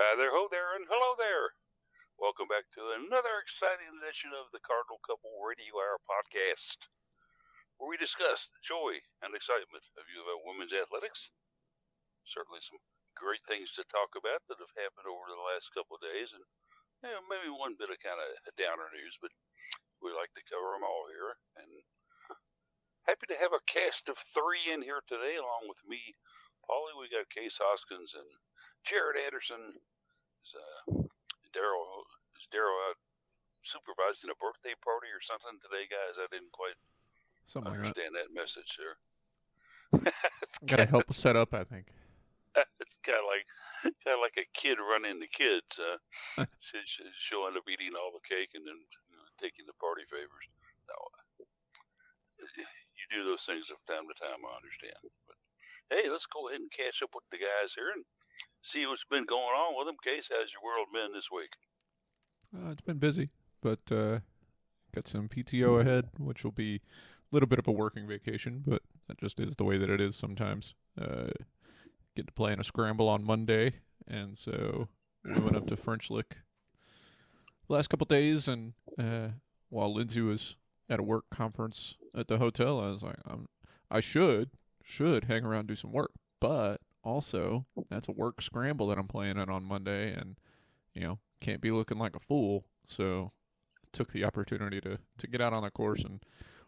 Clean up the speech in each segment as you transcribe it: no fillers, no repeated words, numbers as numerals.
Hi there, ho there, and hello there. Welcome back to another exciting edition of the Cardinal Couple Radio Hour podcast, where we discuss the joy and excitement of U of L women's athletics. Certainly some great things to talk about that have happened over the last couple of days, and maybe one bit of kind of downer news, but we like to cover them all here. And happy to have a cast of three in here today, along with me, Paulie. We got Case Hoskins and Jared Anderson. Is Daryl out supervising a birthday party or something today, guys? I didn't quite understand that message there. Gotta help set up, I think. It's kind of like a kid running the kids. She'll end up eating all the cake and then taking the party favors. No, you do those things from time to time, I understand. But hey, let's go ahead and catch up with the guys here and see what's been going on with them. Case, how's your world been this week? It's been busy, but got some PTO ahead, which will be a little bit of a working vacation, but that just is the way that it is sometimes. Get to play in a scramble on Monday, and so we went up to French Lick the last couple days, and while Lindsay was at a work conference at the hotel, I was like, I should hang around and do some work, but also that's a work scramble that I'm playing in on Monday, and can't be looking like a fool, so I took the opportunity to get out on the course and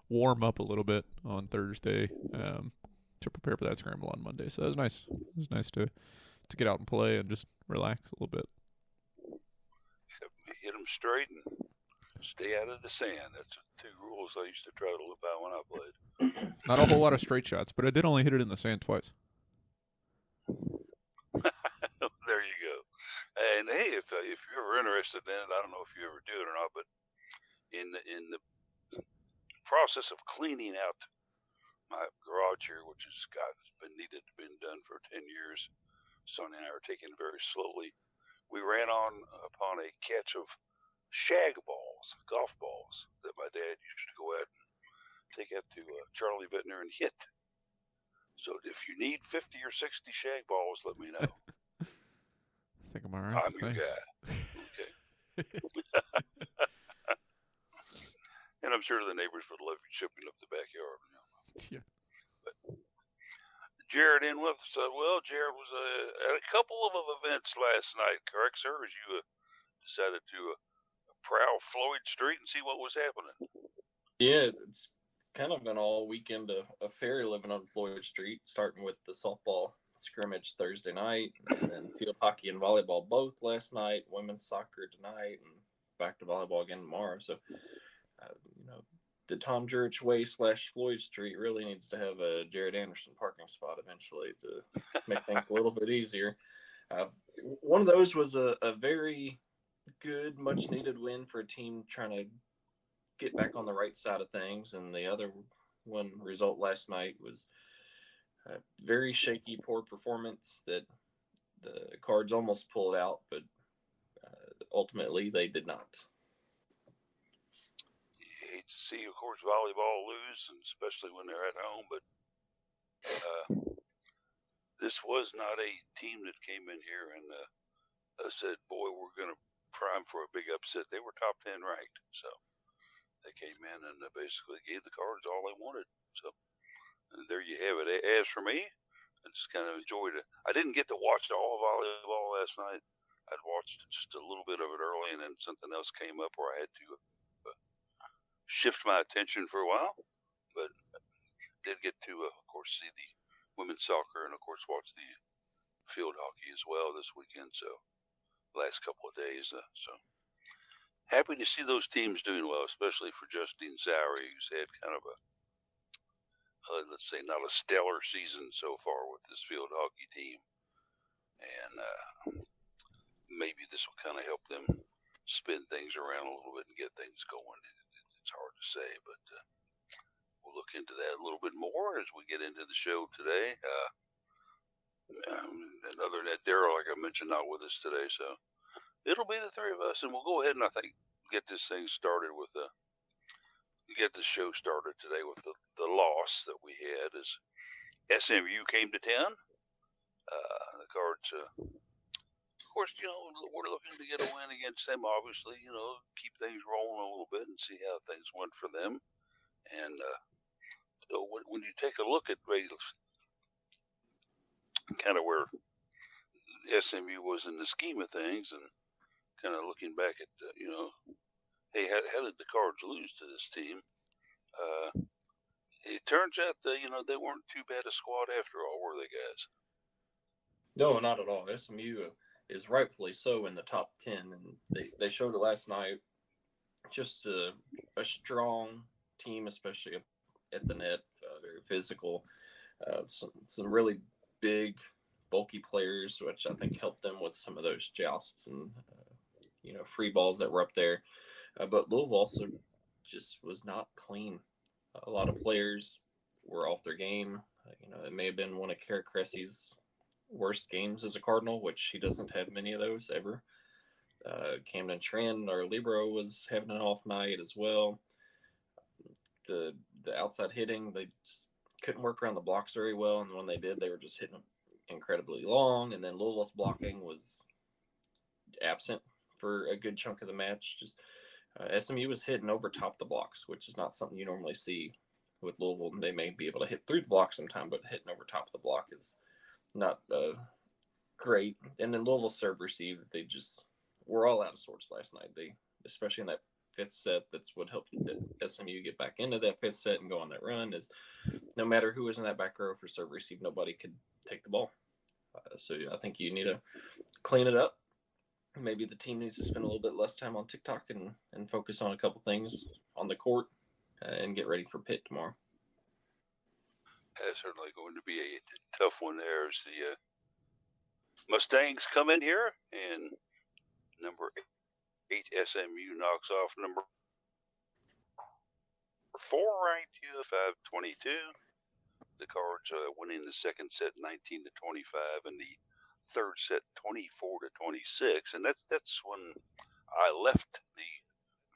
warm up a little bit on Thursday to prepare for that scramble on Monday. So that was nice. It was nice to get out and play and just relax a little bit. Hit them straight and stay out of the sand. That's two rules I used to try to live by when I played. Not a whole lot of straight shots, but I did only hit it in the sand twice. There you go. And hey, if you're ever interested in it, I don't know if you ever do it or not, but in the process of cleaning out my garage here, which has been done for 10 years, Sonny and I are taking it very slowly. We ran upon a catch of shag balls, golf balls, that my dad used to go out and take out to Charlie Vittner and hit. So if you need 50 or 60 shag balls, let me know. I think I'm all right. I'm your guy. Okay. And I'm sure the neighbors would love you chipping up the backyard. Yeah. But Jared in with us. Jared was at a couple of events last night, correct, sir? As you decided to prowl Floyd Street and see what was happening. Yeah, it's kind of an all weekend affair living on Floyd Street, starting with the softball scrimmage Thursday night, and then field hockey and volleyball both last night, women's soccer tonight, and back to volleyball again tomorrow. So, the Tom Jurich Way / Floyd Street really needs to have a Jared Anderson parking spot eventually to make things a little bit easier. One of those was a very good, much-needed win for a team trying to get back on the right side of things, and the other one result last night was a very shaky, poor performance that the Cards almost pulled out, but ultimately they did not. You hate to see, of course, volleyball lose, and especially when they're at home, but this was not a team that came in here and said, boy, we're going to prime for a big upset. They were top 10 ranked, so they came in and basically gave the Cards all they wanted. So there you have it. As for me, I just kind of enjoyed it. I didn't get to watch all volleyball last night. I'd watched just a little bit of it early, and then something else came up where I had to shift my attention for a while. But did get to, of course, see the women's soccer and, of course, watch the field hockey as well this weekend. So last couple of days. So happy to see those teams doing well, especially for Justine Zowry, who's had kind of a, let's say, not a stellar season so far with this field hockey team. And maybe this will kind of help them spin things around a little bit and get things going. It's hard to say, but we'll look into that a little bit more as we get into the show today. And other than that, Daryl, like I mentioned, not with us today, so it'll be the three of us, and we'll go ahead and I think get this thing started with get the show started today with the loss that we had as SMU came to town. The Cards, of course, we're looking to get a win against them. Obviously, keep things rolling a little bit and see how things went for them. And when you take a look at kind of where SMU was in the scheme of things, and kind of looking back at hey, how did the Cards lose to this team? It turns out that they weren't too bad a squad after all, were they, guys? No, not at all. SMU is rightfully so in the top 10, and they showed it last night. Just a strong team, especially at the net, very physical. Some really big, bulky players, which I think helped them with some of those jousts and free balls that were up there. But Louisville also just was not clean. A lot of players were off their game. It may have been one of Kara Cressy's worst games as a Cardinal, which he doesn't have many of those ever. Camden Trent, our libero, was having an off night as well. The outside hitting, they just couldn't work around the blocks very well, and when they did, they were just hitting them incredibly long. And then Louisville's blocking was absent for a good chunk of the match. Just SMU was hitting over top the blocks, which is not something you normally see with Louisville. They may be able to hit through the block sometime, but hitting over top of the block is not great. And then Louisville serve receive, they just were all out of sorts last night. They, especially in that fifth set, that's what helped SMU get back into that fifth set and go on that run, is no matter who was in that back row for serve receive, nobody could take the ball. So I think you need to clean it up. Maybe the team needs to spend a little bit less time on TikTok and focus on a couple things on the court and get ready for Pitt tomorrow. That's certainly going to be a tough one there as the Mustangs come in here, and number 8 SMU knocks off number 4 ranked UF 5-22. The Cards winning the second set 19-25 and the third set 24-26, and that's when I left the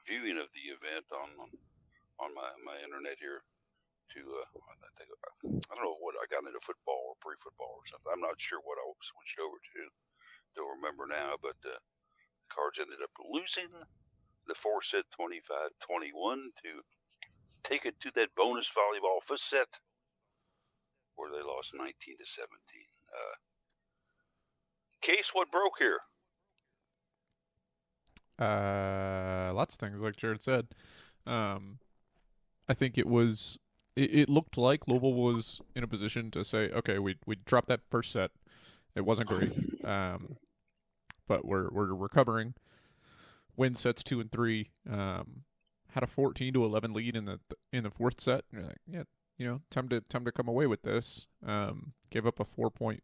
viewing of the event on my internet here to I don't know what I got into, football or pre-football or something. I'm not sure what I switched over to. Don't remember now, but the Cards ended up losing the 4 set 25-21 to take it to that bonus volleyball fifth set, where they lost 19-17. Case, what broke here? Lots of things, like Jared said. I think it looked like Louisville was in a position to say, okay, we dropped that first set. It wasn't great, but we're recovering. Win sets 2 and 3. Had a 14-11 lead in the fourth set. And you're like, yeah, time to come away with this. Gave up a 4-point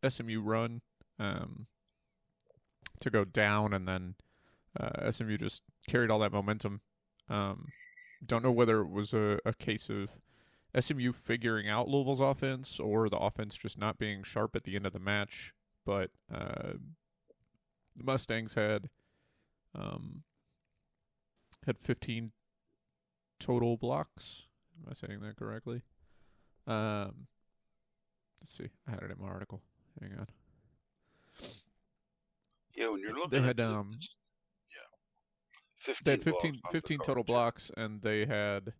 SMU run to go down, and then SMU just carried all that momentum. Don't know whether it was a case of SMU figuring out Louisville's offense or the offense just not being sharp at the end of the match, but the Mustangs had 15 total blocks. Am I saying that correctly? Let's see. I had it in my article. Hang on. Yeah, when you're looking they had 15 total blocks, and they had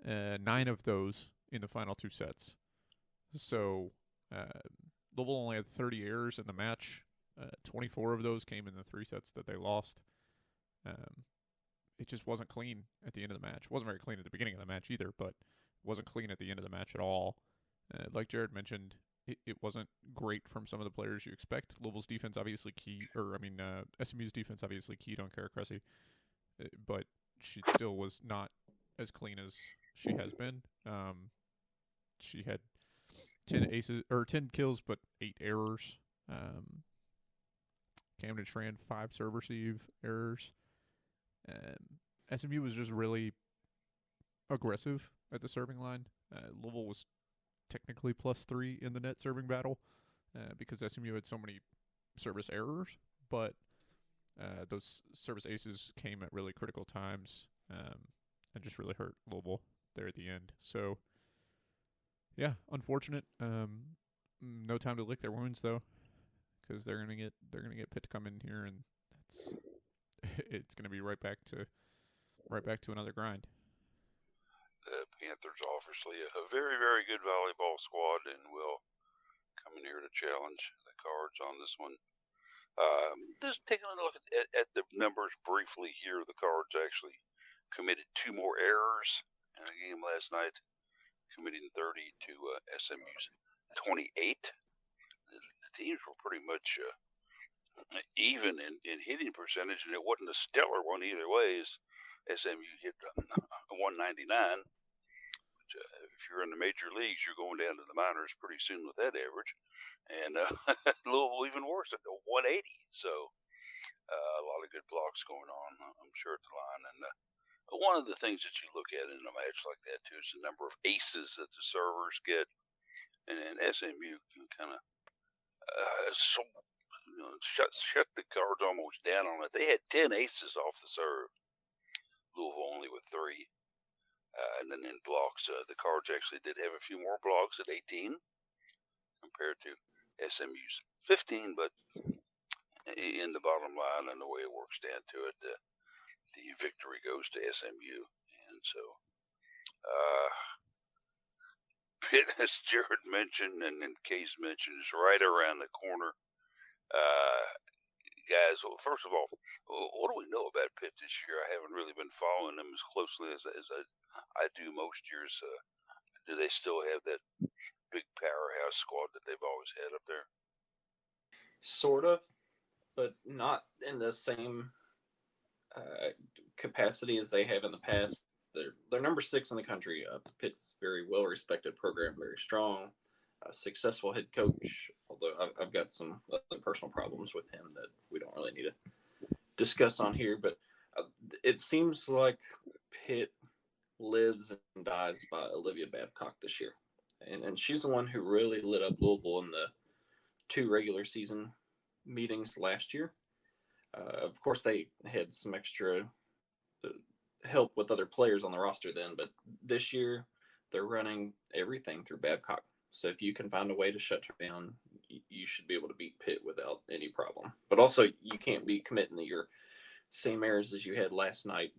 9 of those in the final 2 sets. So Louisville only had 30 errors in the match. 24 of those came in the 3 sets that they lost. It just wasn't clean at the end of the match. It wasn't very clean at the beginning of the match either, but it wasn't clean at the end of the match at all. Like Jared mentioned, it wasn't great from some of the players you expect. Louisville's defense obviously SMU's defense obviously keyed on Kara Cressy, but she still was not as clean as she has been. She had 10 kills, but 8 errors. Camden Tran 5 serve receive errors. SMU was just really aggressive at the serving line. Louisville was technically +3 in the net serving battle because SMU had so many service errors, but those service aces came at really critical times and just really hurt Louisville there at the end. So, yeah, unfortunate. No time to lick their wounds, though, because they're gonna get Pitt to come in here, and it's gonna be right back to another grind. The Panthers obviously a very, very good volleyball squad, and will come in here to challenge the Cards on this one. Just taking a look at the numbers briefly here, the Cards actually committed 2 more errors in the game last night, committing 30 to SMU's 28. The teams were pretty much even in hitting percentage, and it wasn't a stellar one either way. SMU hit 199. If you're in the major leagues, you're going down to the minors pretty soon with that average. And Louisville even worse at 180. So a lot of good blocks going on, I'm sure, at the line. And one of the things that you look at in a match like that, too, is the number of aces that the servers get. And SMU can kind of shut the Cards almost down on it. They had 10 aces off the serve. Louisville only with 3. And then in blocks, the Cards actually did have a few more blocks at 18 compared to SMU's 15. But in the bottom line and the way it works down to it, the victory goes to SMU. And so Pitt, as Jared mentioned and Case mentioned, is right around the corner. Guys, well, first of all, what do we know about Pitt this year? I haven't really been following them as closely as I do most years. Do they still have that big powerhouse squad that they've always had up there? Sort of, but not in the same capacity as they have in the past. They're number 6 in the country. Pitt's very well respected program, very strong, successful head coach. Although I've got some other personal problems with him that we don't really need to discuss on here. But it seems like Pitt lives and dies by Olivia Babcock this year, and she's the one who really lit up Louisville in the 2 regular season meetings last year. Of course, they had some extra help with other players on the roster then, but this year they're running everything through Babcock. So if you can find a way to shut her down, you should be able to beat Pitt without any problem. But also, you can't be committing to your same errors as you had last night.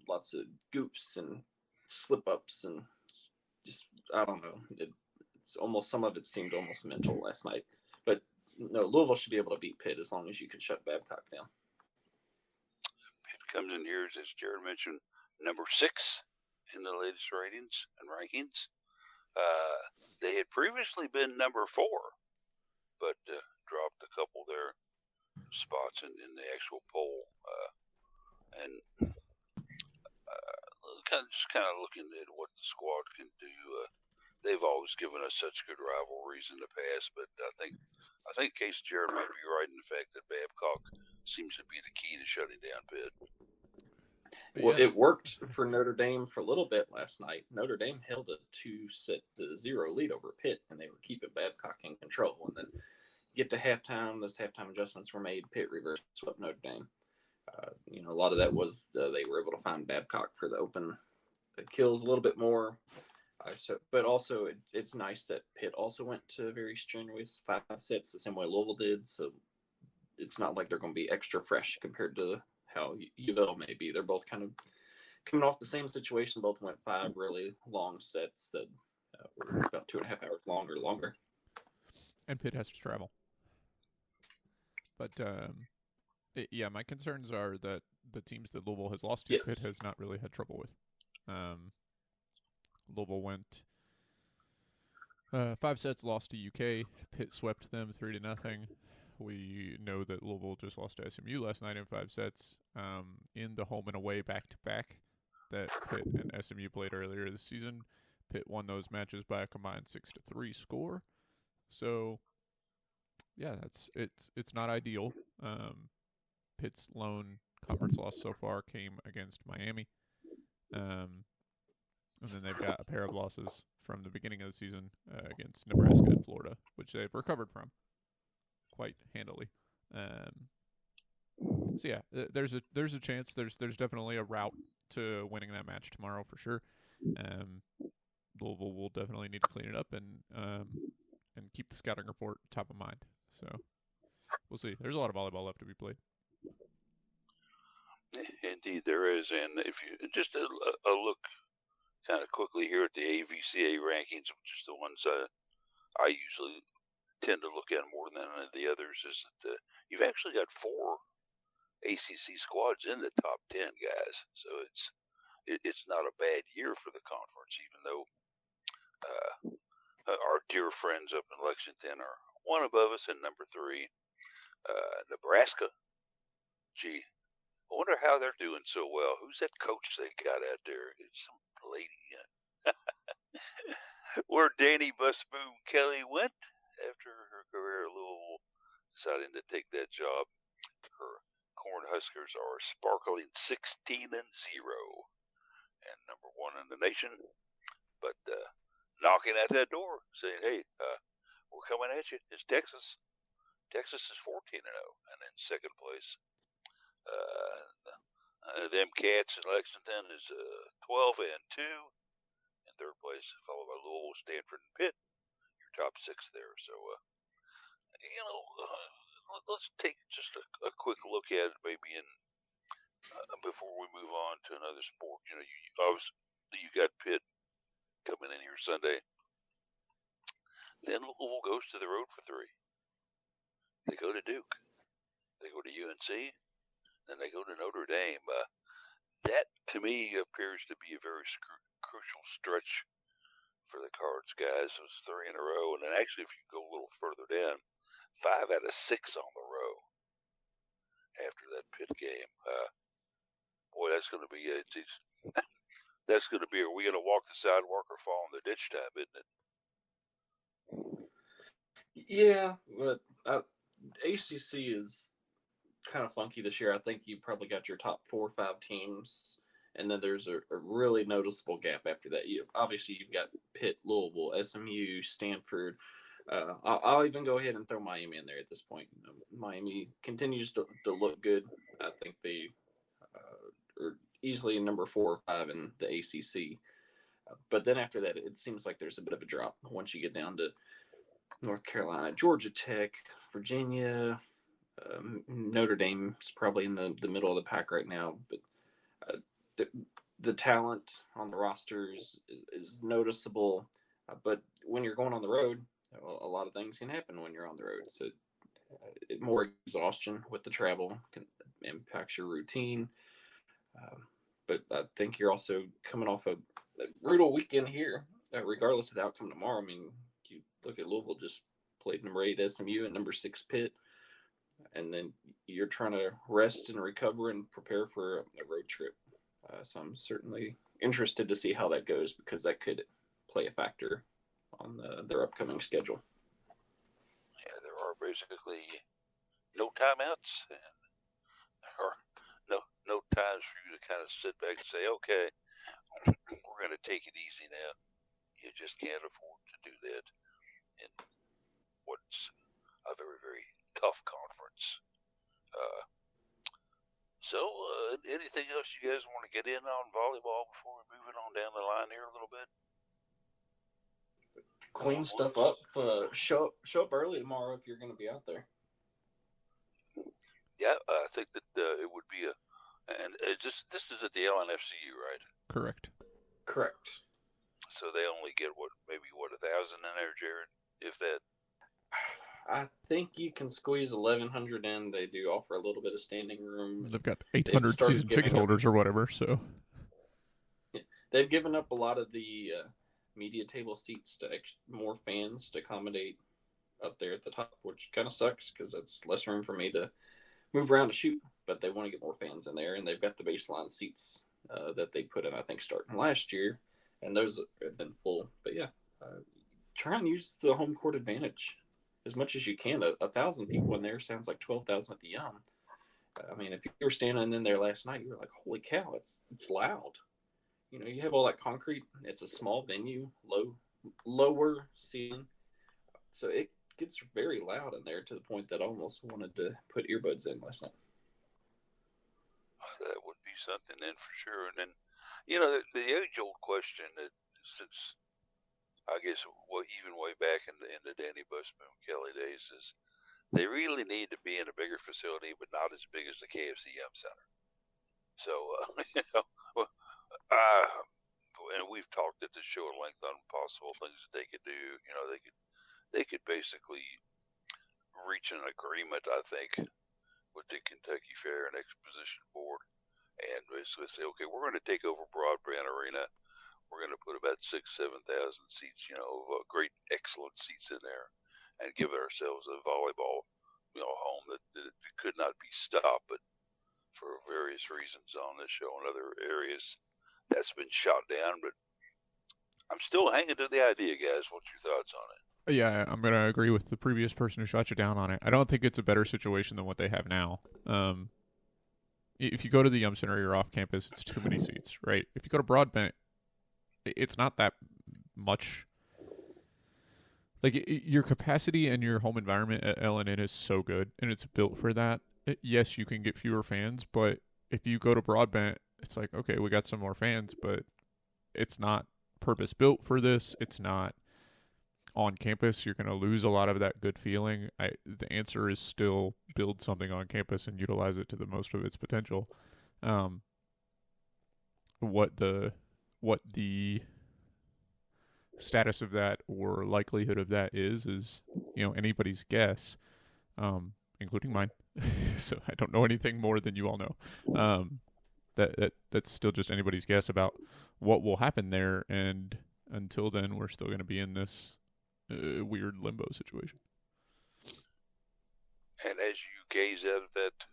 Lots of goofs and slip-ups and just, I don't know. It's almost, some of it seemed almost mental last night. But no, Louisville should be able to beat Pitt as long as you can shut Babcock down. Pitt comes in here, as Jared mentioned, number 6 in the latest ratings and rankings. They had previously been number 4, but dropped a couple of their spots in the actual poll. And kind of looking at what the squad can do. They've always given us such good rivalries in the past, but I think Case Jared might be right in the fact that Babcock seems to be the key to shutting down Pitt. Well, it worked for Notre Dame for a little bit last night. Notre Dame held a 2-0 lead over Pitt, and they were keeping Babcock in control. And then get to halftime, those halftime adjustments were made. Pitt reversed, swept Notre Dame. A lot of that was they were able to find Babcock for the open kills a little bit more. But also, it's nice that Pitt also went to very strenuous 5 sets the same way Louisville did. So it's not like they're going to be extra fresh compared to how U of L may be. They're both kind of coming off the same situation. Both went 5 really long sets that were about 2.5 hours longer. And Pitt has to travel. But my concerns are that the teams that Louisville has lost to, Pitt has not really had trouble with. Louisville went 5 sets, lost to UK. Pitt swept them 3-0. We know that Louisville just lost to SMU last night in 5 sets in the home and away back-to-back that Pitt and SMU played earlier this season. Pitt won those matches by a combined 6-3 score. So, yeah, it's not ideal. Pitt's lone conference loss so far came against Miami. And then they've got a pair of losses from the beginning of the season against Nebraska and Florida, which they've recovered from quite handily. So yeah, there's a chance. There's definitely a route to winning that match tomorrow for sure. Louisville will definitely need to clean it up and keep the scouting report top of mind. So we'll see. There's a lot of volleyball left to be played. Indeed, there is. And if you just a look kind of quickly here at the AVCA rankings, just the ones I usually tend to look at more than any of the others, is that you've actually got 4 ACC squads in the top 10, guys. So it's not a bad year for the conference, even though our dear friends up in Lexington are one above us in number 3. Nebraska, gee, I wonder how they're doing so well. Who's that coach they got out there? It's some lady. Where Danny Busboom Kelly went after her career at Louisville, deciding to take that job. Her Cornhuskers are sparkling 16-0 and number 1 in the nation. But knocking at that door, saying, "Hey, we're coming at you." It's Texas. Texas is 14-0, and in second place. Them Cats in Lexington is 12-2. In third place, followed by Louisville, Stanford, and Pitt. Your top 6 there. So, let's take just a quick look at it, maybe before we move on to another sport. You obviously you got Pitt coming in here Sunday. Then Louisville goes to the road for 3. They go to Duke. They go to UNC. Then they go to Notre Dame. That, to me, appears to be a very crucial stretch for the Cards, guys. It was 3 in a row. And then actually, if you go a little further down, 5 out of 6 on the row after that Pitt game. Boy, that's going to be that's going to be, are we going to walk the sidewalk or fall in the ditch time, isn't it? Yeah, but ACC is kind of funky this year. I think you probably got your top 4 or 5 teams, and then there's a really noticeable gap after that. Obviously you've got Pitt, Louisville, SMU, Stanford. I'll even go ahead and throw Miami in there at this point. Miami continues to look good. I think they are easily number 4 or 5 in the ACC. But then after that, it seems like there's a bit of a drop once you get down to North Carolina, Georgia Tech, Virginia. Notre Dame's probably in the middle of the pack right now, but the talent on the rosters is noticeable. But when you're going on the road, a lot of things can happen when you're on the road. So more exhaustion with the travel can impact your routine. But I think you're also coming off a brutal weekend here, regardless of the outcome tomorrow. I mean, you look at Louisville just played number 8 SMU and number 6 Pitt. And then you're trying to rest and recover and prepare for a road trip. So I'm certainly interested to see how that goes, because that could play a factor on their upcoming schedule. Yeah, there are basically no timeouts or no times for you to kind of sit back and say, okay, we're going to take it easy now. You just can't afford to do that in what's a very, very tough conference. So, anything else you guys want to get in on volleyball before we move it on down the line here a little bit? Clean stuff up. Show up early tomorrow if you're going to be out there. Yeah, I think that it would be and this is at the LNFCU, right? Correct. So they only get maybe 1,000 in there, Jared, if that. I think you can squeeze 1,100 in. They do offer a little bit of standing room. They've got 800 season ticket holders or whatever, so. Yeah, they've given up a lot of the media table seats to more fans to accommodate up there at the top, which kind of sucks because that's less room for me to move around to shoot. But they want to get more fans in there, and they've got the baseline seats that they put in, I think, starting last year, and those have been full. But yeah, try and use the home court advantage as much as you can. 1,000 people in there sounds like 12,000 at the Yum. I mean, if you were standing in there last night, you were like, holy cow, it's loud. You know, you have all that concrete. It's a small venue, lower ceiling. So it gets very loud in there to the point that I almost wanted to put earbuds in last night. That would be something then for sure. And then, you know, the age-old question that since, I guess, even way back in the Danny Busboom Kelly days is, they really need to be in a bigger facility, but not as big as the KFC Yum Center. So, and we've talked at the show at length on possible things that they could do. They could basically reach an agreement, I think, with the Kentucky Fair and Exposition Board, and basically say, okay, we're going to take over Broadband Arena. We're going to put about 6,000-7,000 seats, of great, excellent seats in there, and give ourselves a volleyball, home that could not be stopped, but for various reasons on this show and other areas, that's been shot down. But I'm still hanging to the idea, guys. What's your thoughts on it? Yeah, I'm going to agree with the previous person who shot you down on it. I don't think it's a better situation than what they have now. If you go to the Yum Center, you're off campus, it's too many seats, right? If you go to Broadbent, it's not that much. Like, your capacity and your home environment at LNN is so good, and it's built for that. Yes, you can get fewer fans, but if you go to Broadbent, it's like, okay, we got some more fans, but it's not purpose-built for this. It's not on campus. You're going to lose a lot of that good feeling. The answer is still build something on campus and utilize it to the most of its potential. What the status of that or likelihood of that is anybody's guess, including mine. So I don't know anything more than you all know. That's still just anybody's guess about what will happen there, and until then, we're still going to be in this weird limbo situation. And as you gaze out of that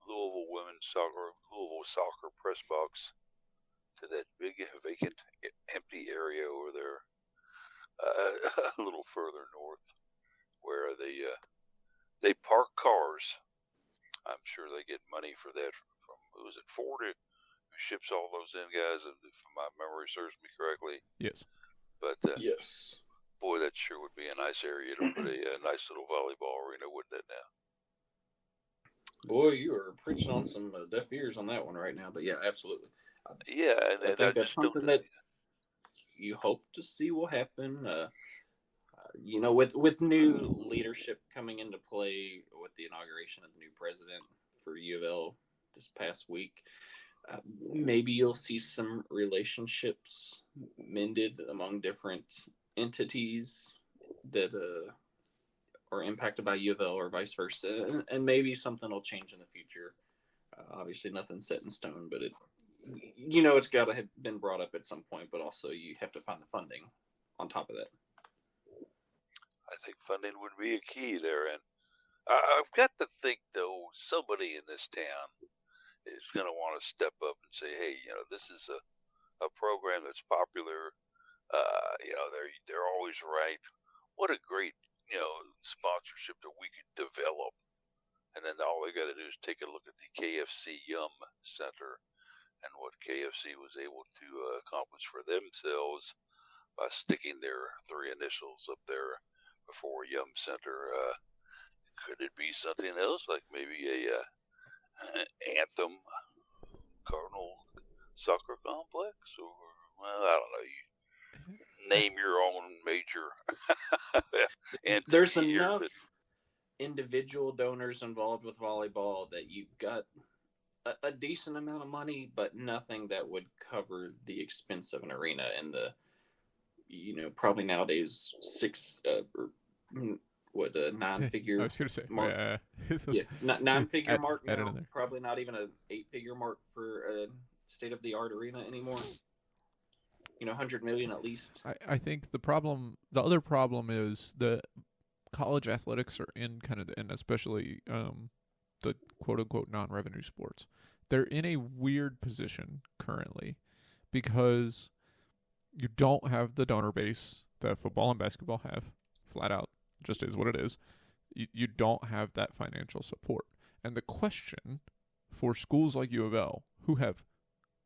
Louisville soccer press box to that big vacant empty area over there, a little further north, where they park cars. I'm sure they get money for that from was it Ford who ships all those in, guys, if my memory serves me correctly. Yes. But yes. Boy, that sure would be a nice area to put a nice little volleyball arena, wouldn't it now? Boy, you are preaching on some deaf ears on that one right now, but yeah, absolutely. Yeah, I think that's something that you hope to see will happen. With new leadership coming into play with the inauguration of the new president for U of L this past week, maybe you'll see some relationships mended among different entities that are impacted by U of L or vice versa, and maybe something will change in the future. Obviously, nothing's set in stone, but it's got to have been brought up at some point, but also you have to find the funding on top of that. I think funding would be a key there, and I've got to think, though, somebody in this town is going to want to step up and say, hey, this is a program that's popular. They're always right. What a great, sponsorship that we could develop. And then all they got to do is take a look at the KFC Yum Center and what KFC was able to accomplish for themselves by sticking their three initials up there before Yum Center. Could it be something else, like maybe a Anthem Cardinal Soccer Complex? Or, well, I don't know. You name your own major entity. There's enough individual donors involved with volleyball that you've got a decent amount of money, but nothing that would cover the expense of an arena and the, probably nowadays nine-figure. I was going to say, mark. Nine-figure mark now. Probably not even an 8-figure mark for a state-of-the-art arena anymore. $100 million at least. I think the other problem is the college athletics are in kind of, and especially the quote-unquote non-revenue sports. They're in a weird position currently because you don't have the donor base that football and basketball have, flat out, just is what it is. You don't have that financial support. And the question for schools like U of L, who have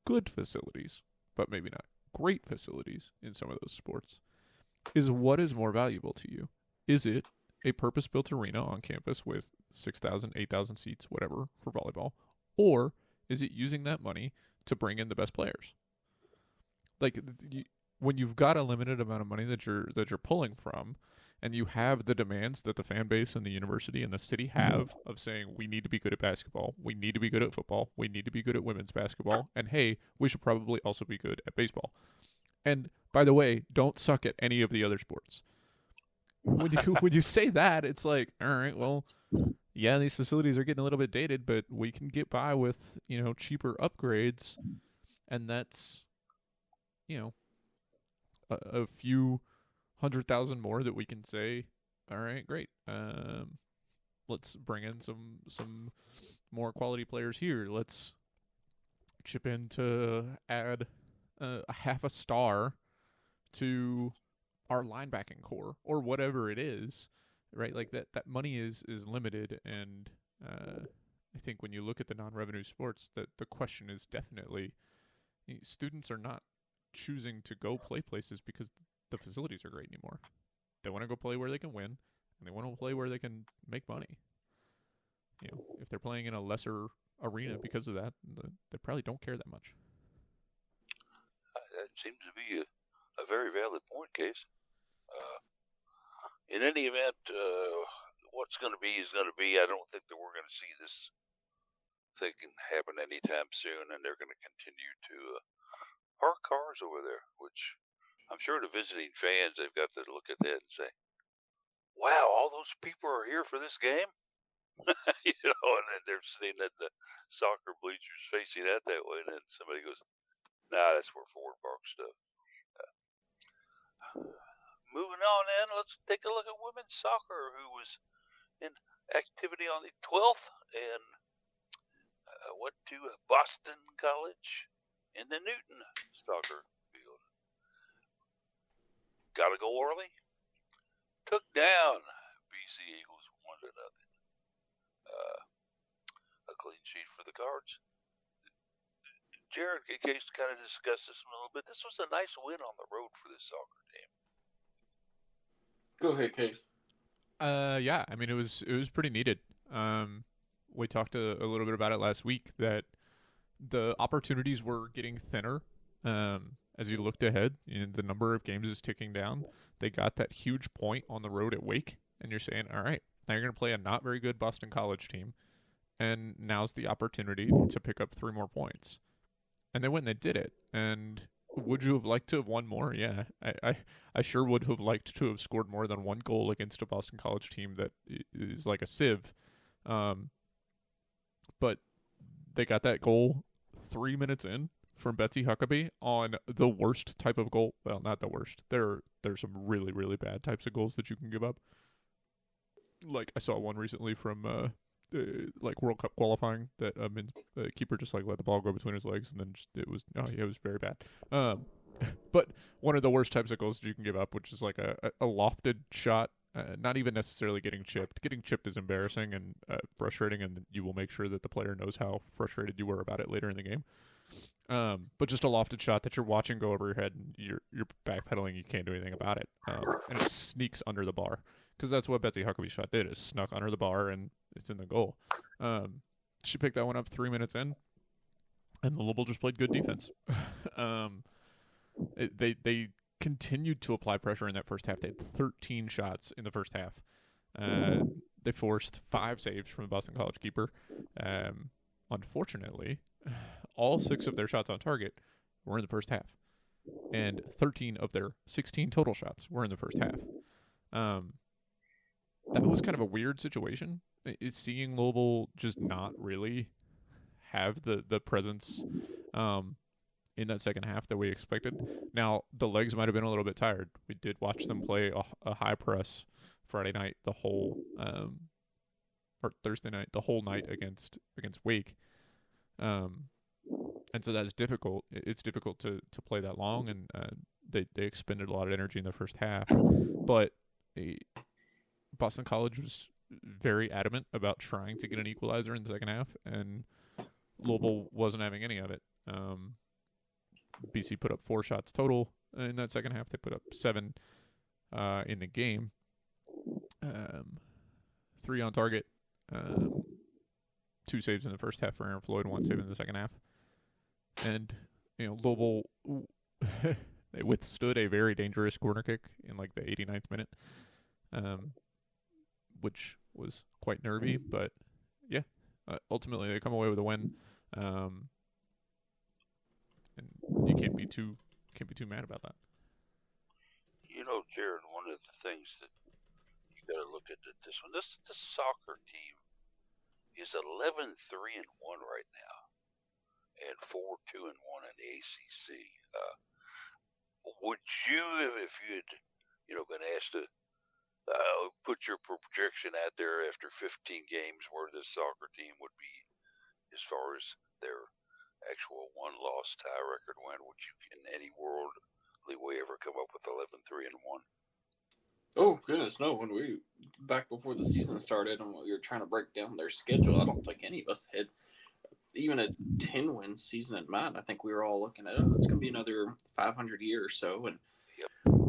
good facilities, but maybe not great facilities in some of those sports, is what is more valuable to you? Is it a purpose-built arena on campus with 6,000, 8,000 seats, whatever, for volleyball? Or is it using that money to bring in the best players? Like, when you've got a limited amount of money that you're pulling from, and you have the demands that the fan base and the university and the city have of saying we need to be good at basketball, we need to be good at football, we need to be good at women's basketball, and hey, we should probably also be good at baseball. And by the way, don't suck at any of the other sports. When you say that, it's like, all right, well, yeah, these facilities are getting a little bit dated, but we can get by with, cheaper upgrades, and that's, a few 100,000 more that we can say, all right, great. Let's bring in some more quality players here. Let's chip in to add a half a star to our linebacking core or whatever it is, right? Like that money is limited, and I think when you look at the non-revenue sports, that the question is definitely students are not choosing to go play places because the facilities are great anymore. They want to go play where they can win, and they want to play where they can make money. If they're playing in a lesser arena because of that, they probably don't care that much. That seems to be a very valid point, Case. In any event, what's going to be is going to be. I don't think that we're going to see this thing happen anytime soon, and they're going to continue to park cars over there, which I'm sure the visiting fans, they've got to look at that and say, wow, all those people are here for this game? And then they're sitting at the soccer bleachers facing out that way, and then somebody goes, nah, that's where Ford parks stuff. Moving on in, let's take a look at women's soccer, who was in activity on the 12th and went to Boston College in the Newton soccer field. Got a goal early. Took down BC Eagles 1-0. A clean sheet for the Cards. Jared, in case to kind of discuss this a little bit, this was a nice win on the road for this soccer team. Go ahead, Case. Yeah, I mean it was pretty needed. We talked a little bit about it last week, that the opportunities were getting thinner as you looked ahead. The number of games is ticking down. They got that huge point on the road at Wake, and you're saying, all right, now you're going to play a not very good Boston College team, and now's the opportunity to pick up 3 more points. And they went and they did it. And would you have liked to have won more? Yeah, I sure would have liked to have scored more than 1 goal against a Boston College team that is like a sieve. But they got that goal 3 minutes in from Betsy Huckabee on the worst type of goal. Well, not the worst. There's some really, really bad types of goals that you can give up. Like I saw one recently from like World Cup qualifying that keeper just like let the ball go between his legs, and then it was very bad. But one of the worst types of goals that you can give up, which is like a lofted shot, not even necessarily getting chipped. Getting chipped is embarrassing and frustrating, and you will make sure that the player knows how frustrated you were about it later in the game. But just a lofted shot that you're watching go over your head, and you're backpedaling, you can't do anything about it, and it sneaks under the bar. Because that's what Betsy Huckabee's shot did, is snuck under the bar, and it's in the goal. She picked that one up 3 minutes in, and the Louisville just played good defense. They continued to apply pressure in that first half. They had 13 shots in the first half. They forced 5 saves from the Boston College keeper. Unfortunately, all 6 of their shots on target were in the first half, and 13 of their 16 total shots were in the first half. That was kind of a weird situation. It's seeing Louisville just not really have the presence in that second half that we expected. Now, the legs might have been a little bit tired. We did watch them play a high press Friday night, or Thursday night, the whole night against Wake. And so that's difficult. It's difficult to play that long, and they expended a lot of energy in the first half. But Boston College was very adamant about trying to get an equalizer in the second half, and Louisville wasn't having any of it. BC put up 4 shots total in that second half. They put up 7 in the game. 3 on target. 2 saves in the first half for Aaron Floyd, 1 save in the second half. And, Louisville, they withstood a very dangerous corner kick in like the 89th minute. which was quite nervy. But yeah, ultimately they come away with a win, and you can't be too mad about that. You know, Jared, one of the things that you got to look at this one, this soccer team is 11-3-1 right now, and 4-2-1 in the ACC. Would you, if you had, been asked to put your projection out there after 15 games, where this soccer team would be as far as their actual one-loss tie record went, would you, in any worldly way, ever come up with 11-3-1? Oh goodness, no! When we back before the season started and we were trying to break down their schedule, I don't think any of us had even a 10-win season in mind. I think we were all looking at it. It's going to be another 500 year or so, and yep.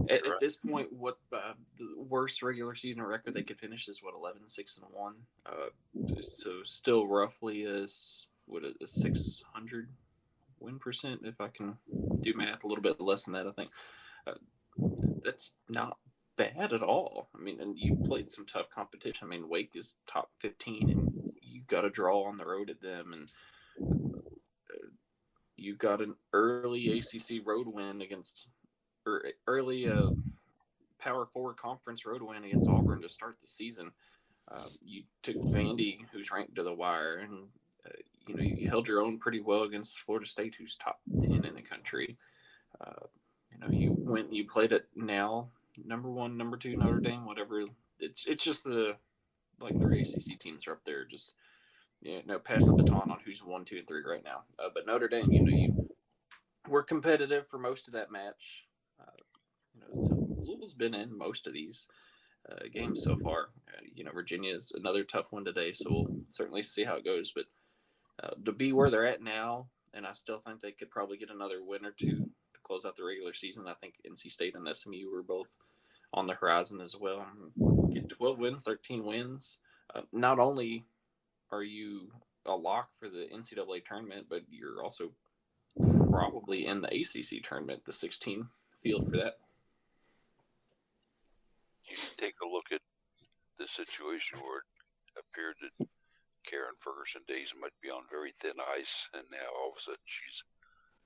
At this point, what the worst regular season record they could finish is 11-6-1. So still roughly a 600 win percent, if I can do math. A little bit less than that, I think. That's not bad at all. I mean, and you played some tough competition. I mean, Wake is top 15, and you got a draw on the road at them, and you got an early ACC road win against, or early Power 4 conference road win against Auburn to start the season. You took Vandy, who's ranked to the wire, and you held your own pretty well against Florida State, who's top 10 in the country. You played at now number 1, number 2 Notre Dame, whatever. It's just their ACC teams are up there, just pass the baton on who's 1, 2, and 3 right now. But Notre Dame, you were competitive for most of that match. So Louisville's been in most of these games so far. Virginia is another tough one today, so we'll certainly see how it goes. But to be where they're at now, and I still think they could probably get another win or two to close out the regular season. I think NC State and SMU were both on the horizon as well. Get 12 wins, 13 wins. Not only are you a lock for the NCAA tournament, but you're also probably in the ACC tournament, the 16 field for that. You take a look at the situation where it appeared that Karen Ferguson days might be on very thin ice, and now all of a sudden she's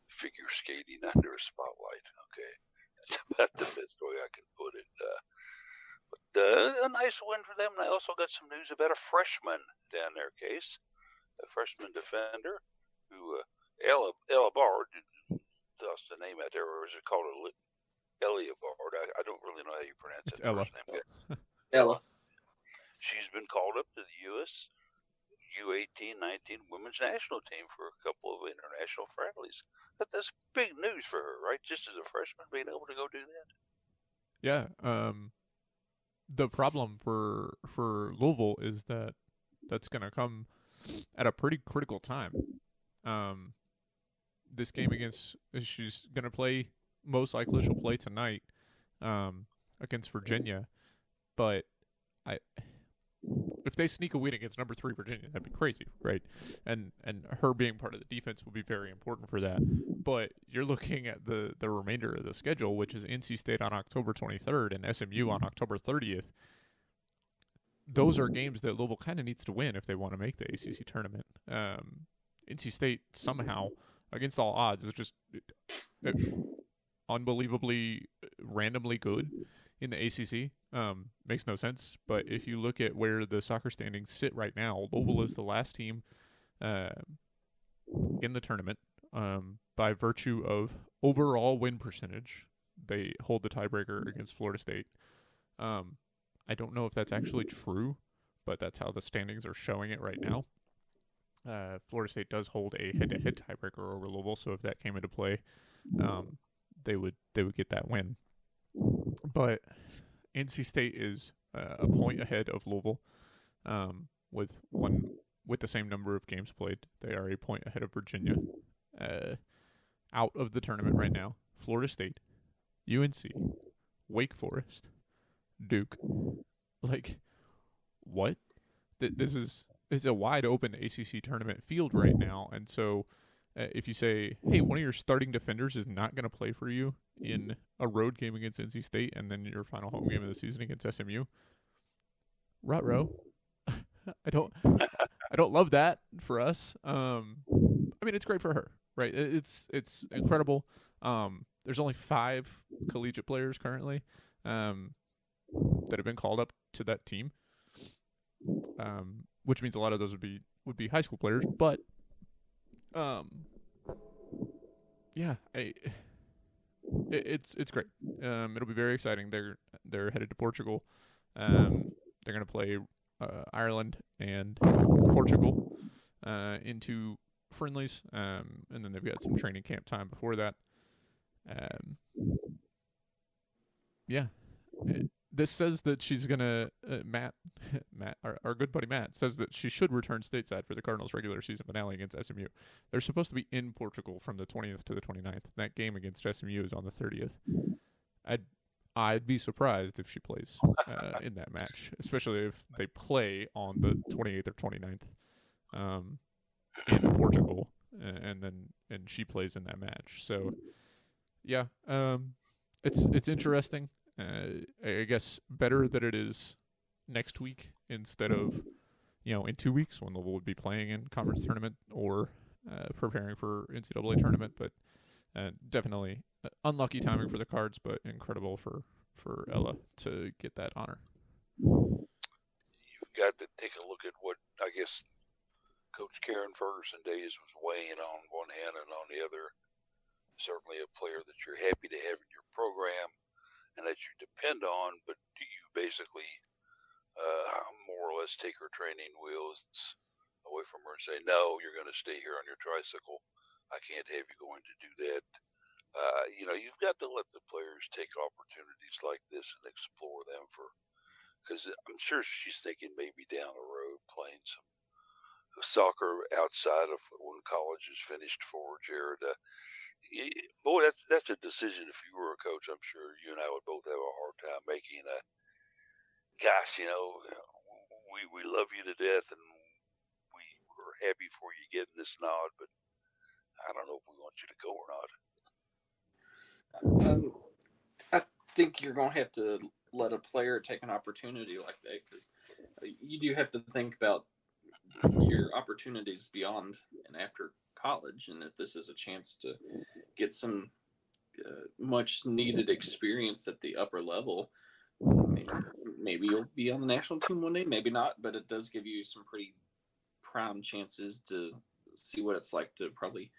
figure skating under a spotlight. Okay, that's about the best way I can put it. But a nice win for them. And I also got some news about a freshman down there, Case, a freshman defender who Ella Bard, toss the name out there, or is it called Elia Bard? I don't really know how you pronounce it. Ella. First name. Ella. She's been called up to the U.S. U18-19 women's national team for a couple of international friendlies. That's big news for her, right? Just as a freshman, being able to go do that. Yeah. The problem for Louisville is that that's going to come at a pretty critical time. This game she's going to play, most likely she'll play tonight against Virginia. But if they sneak a win against number 3 Virginia, that'd be crazy, right? And her being part of the defense will be very important for that. But you're looking at the remainder of the schedule, which is NC State on October 23rd and SMU on October 30th. Those are games that Louisville kind of needs to win if they want to make the ACC tournament. NC State somehow, against all odds, is just unbelievably randomly good in the ACC. Makes no sense. But if you look at where the soccer standings sit right now, Louisville is the last team in the tournament by virtue of overall win percentage. They hold the tiebreaker against Florida State. I don't know if that's actually true, but that's how the standings are showing it right now. Florida State does hold a head-to-head tiebreaker over Louisville, so if that came into play, they would get that win. But NC State is a point ahead of Louisville with the same number of games played. They are a point ahead of Virginia. Out of the tournament right now, Florida State, UNC, Wake Forest, Duke. Like, what? This is a wide open ACC tournament field right now, and so if you say, hey, one of your starting defenders is not going to play for you in a road game against NC State and then your final home game of the season against SMU, ruh-roh. I don't love that for us. I mean, it's great for her, right? It's incredible. There's only 5 collegiate players currently that have been called up to that team, which means a lot of those would be high school players. But yeah, it's great. It'll be very exciting. They're headed to Portugal. They're going to play Ireland and Portugal into friendlies, and then they've got some training camp time before that. Yeah, this says that she's gonna Matt, our good buddy Matt says that she should return stateside for the Cardinals' regular season finale against SMU. They're supposed to be in Portugal from the 20th to the 29th. That game against SMU is on the 30th. I'd be surprised if she plays in that match, especially if they play on the 28th or 29th in Portugal, and she plays in that match. So yeah, it's interesting. I guess better that it is next week instead of in 2 weeks when Louisville would be playing in conference tournament or preparing for NCAA tournament. But definitely unlucky timing for the Cards, but incredible for Ella to get that honor. You've got to take a look at what I guess Coach Karen Ferguson days was weighing on one hand and on the other. Certainly a player that you're happy to have in your program and that you depend on, but do you basically more or less take her training wheels away from her and say, no, you're going to stay here on your tricycle. I can't have you going to do that. You've got to let the players take opportunities like this and explore them because I'm sure she's thinking maybe down the road playing some soccer outside of when college is finished for Jared. Boy, that's a decision. If you were a coach, I'm sure you and I would both have a hard time making. Gosh, we love you to death, and we're happy for you getting this nod, but I don't know if we want you to go or not. I think you're going to have to let a player take an opportunity like that, because you do have to think about your opportunities beyond and after college, and if this is a chance to get some much needed experience at the upper level, I mean, maybe you'll be on the national team one day, maybe not, but it does give you some pretty prime chances to see what it's like to probably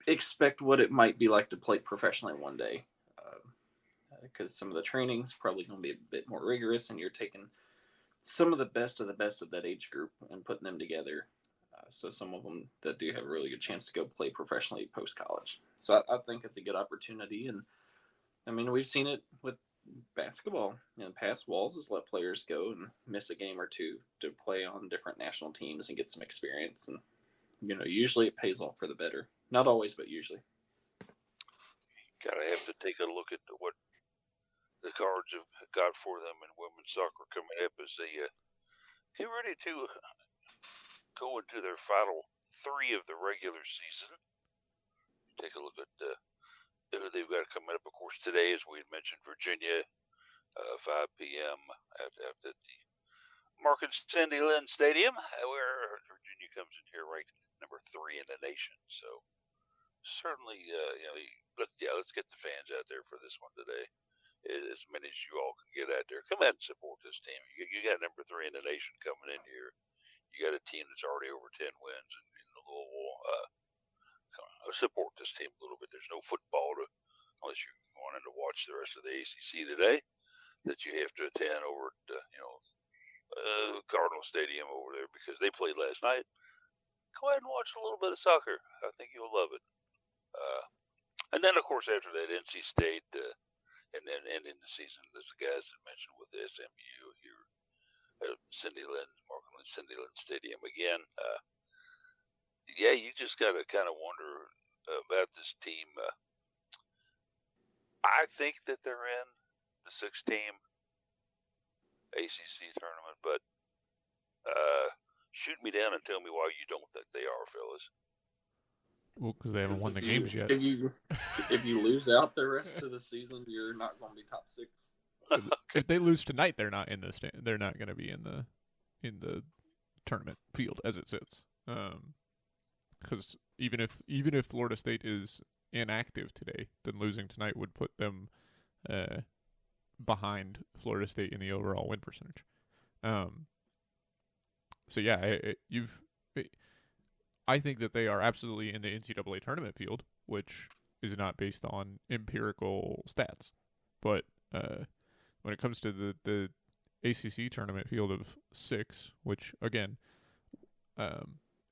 expect what it might be like to play professionally one day, because some of the training's probably going to be a bit more rigorous, and you're taking some of the best of that age group and putting them together. So some of them that do have a really good chance to go play professionally post-college. So I think it's a good opportunity. And, I mean, we've seen it with basketball in the past. Walls has let players go and miss a game or two to play on different national teams and get some experience. And, usually it pays off for the better. Not always, but usually. Got to have to take a look at what the Cards have got for them in women's soccer coming up as they get ready to go into their final 3 of the regular season. Take a look at who they've got coming up. Of course, today, as we had mentioned, Virginia, 5 p.m. at the Mark and Cindy Lynn Stadium, where Virginia comes in here ranked number 3 in the nation. So certainly, let's get the fans out there for this one today. As many as you all can get out there. Come out and support this team. You got number 3 in the nation coming in here. You got a team that's already over 10 wins in Louisville. Support this team a little bit. There's no football unless you're wanting to watch the rest of the ACC today that you have to attend over at Cardinal Stadium over there because they played last night. Go ahead and watch a little bit of soccer. I think you'll love it. And then, of course, after that, NC State, and then ending the season, as the guys had mentioned with the SMU here at Cindy Lynn Stadium again. You just got to kind of wonder about this team. I think that they're in the 6-team ACC tournament, but shoot me down and tell me why you don't think they are, fellas. Well, because they haven't won the games yet. If you lose out the rest of the season, you're not going to be top 6. If they lose tonight, they're not in the they're not going to be in the tournament field as it sits. Because even if Florida State is inactive today, then losing tonight would put them behind Florida State in the overall win percentage. So yeah, I think that they are absolutely in the NCAA tournament field, which is not based on empirical stats. But when it comes to the ACC tournament field of 6, which again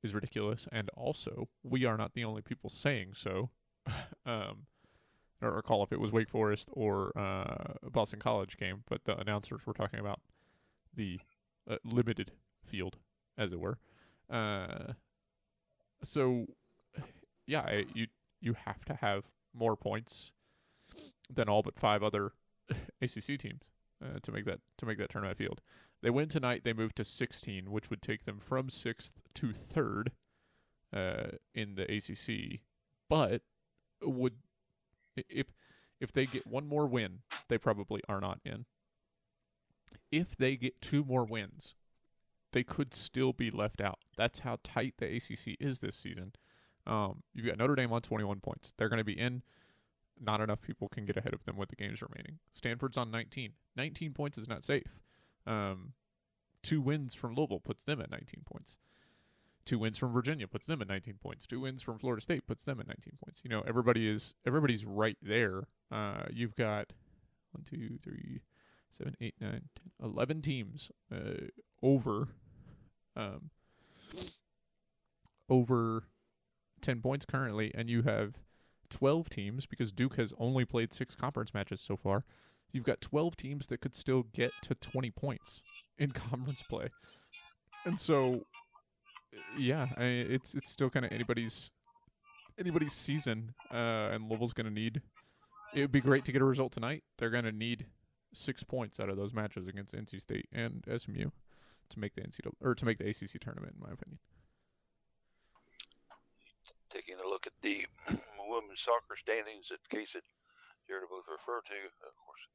is ridiculous, and also we are not the only people saying so. I don't recall if it was Wake Forest or Boston College game, but the announcers were talking about the limited field, as it were. So, yeah, you have to have more points than all but 5 other ACC teams to make that tournament field. They win tonight. They move to 16, which would take them from 6th to 3rd in the ACC. But would if they get one more win, they probably are not in. If they get 2 more wins, they could still be left out. That's how tight the ACC is this season. You've got Notre Dame on 21 points. They're going to be in. Not enough people can get ahead of them with the games remaining. Stanford's on 19. 19 points is not safe. 2 wins from Louisville puts them at 19 points. 2 wins from Virginia puts them at 19 points. 2 wins from Florida State puts them at 19 points. You know, everybody's right there. You've got 1, 2, 3, 7, 8, 9, 10, 11 teams over 10 points currently, and you have 12 teams, because Duke has only played 6 conference matches so far. You've got 12 teams that could still get to 20 points in conference play. And so, yeah, it's still kind of anybody's season, and Louisville's going to need. It would be great to get a result tonight. They're going to need 6 points out of those matches against NC State and SMU to make the ACC tournament, in my opinion. Taking a look at the women's soccer standings that Case and Jared both refer to, of course,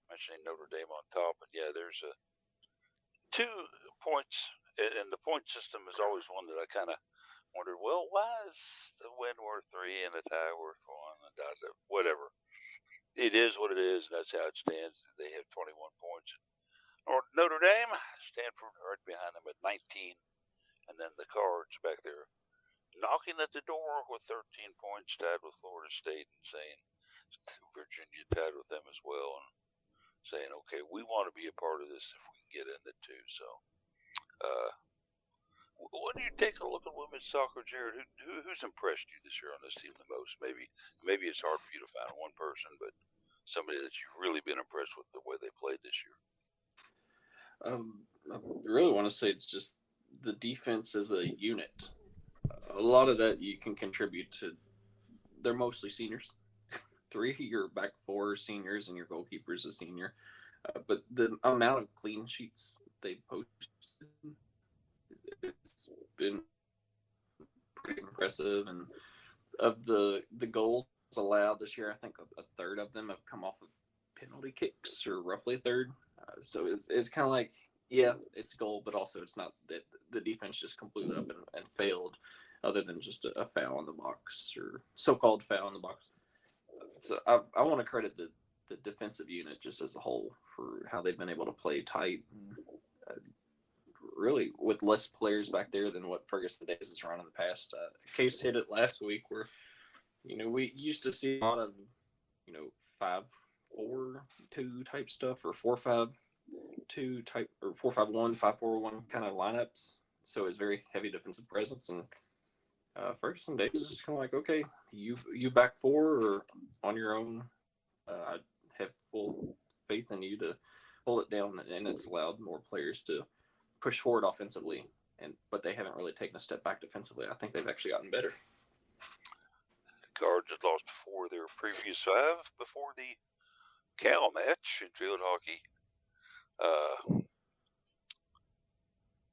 mentioning Notre Dame on top, and yeah, there's 2 points, and the point system is always one that I kind of wondered, well, why is the win worth 3 and the tie worth 1, and whatever. It is what it is, and that's how it stands. They have 21 points. Notre Dame, Stanford right behind them at 19, and then the Cards back there knocking at the door with 13 points, tied with Florida State, and saying Virginia tied with them as well, and saying, okay, we want to be a part of this if we can get in it too. So, when you take a look at women's soccer, Jared, who's impressed you this year on this team the most? Maybe it's hard for you to find one person, but somebody that you've really been impressed with the way they played this year. I really want to say it's just the defense as a unit. A lot of that you can contribute to. They're mostly seniors. 3, your back 4 seniors, and your goalkeeper's a senior. But the amount of clean sheets they posted, it's been pretty impressive. And of the goals allowed this year, I think a third of them have come off of penalty kicks, or roughly a third. So it's kind of like, yeah, it's a goal, but also it's not that the defense just completely up and failed, other than just a foul in the box, or so-called foul in the box. So I want to credit the defensive unit just as a whole for how they've been able to play tight, and, really with less players back there than what Ferguson Days has run in the past. Case hit it last week where, we used to see a lot of, 5-4-2 type stuff, or 4-5-2 type, or 4-5-1, 5-4-1 kind of lineups. So it's very heavy defensive presence, and Ferguson Days is just kind of like, okay, you back 4 or on your own. I have full faith in you to pull it down, and it's allowed more players to push forward offensively, but they haven't really taken a step back defensively. I think they've actually gotten better. The Cards had lost 4 of their previous 5 before the Cal match in field hockey.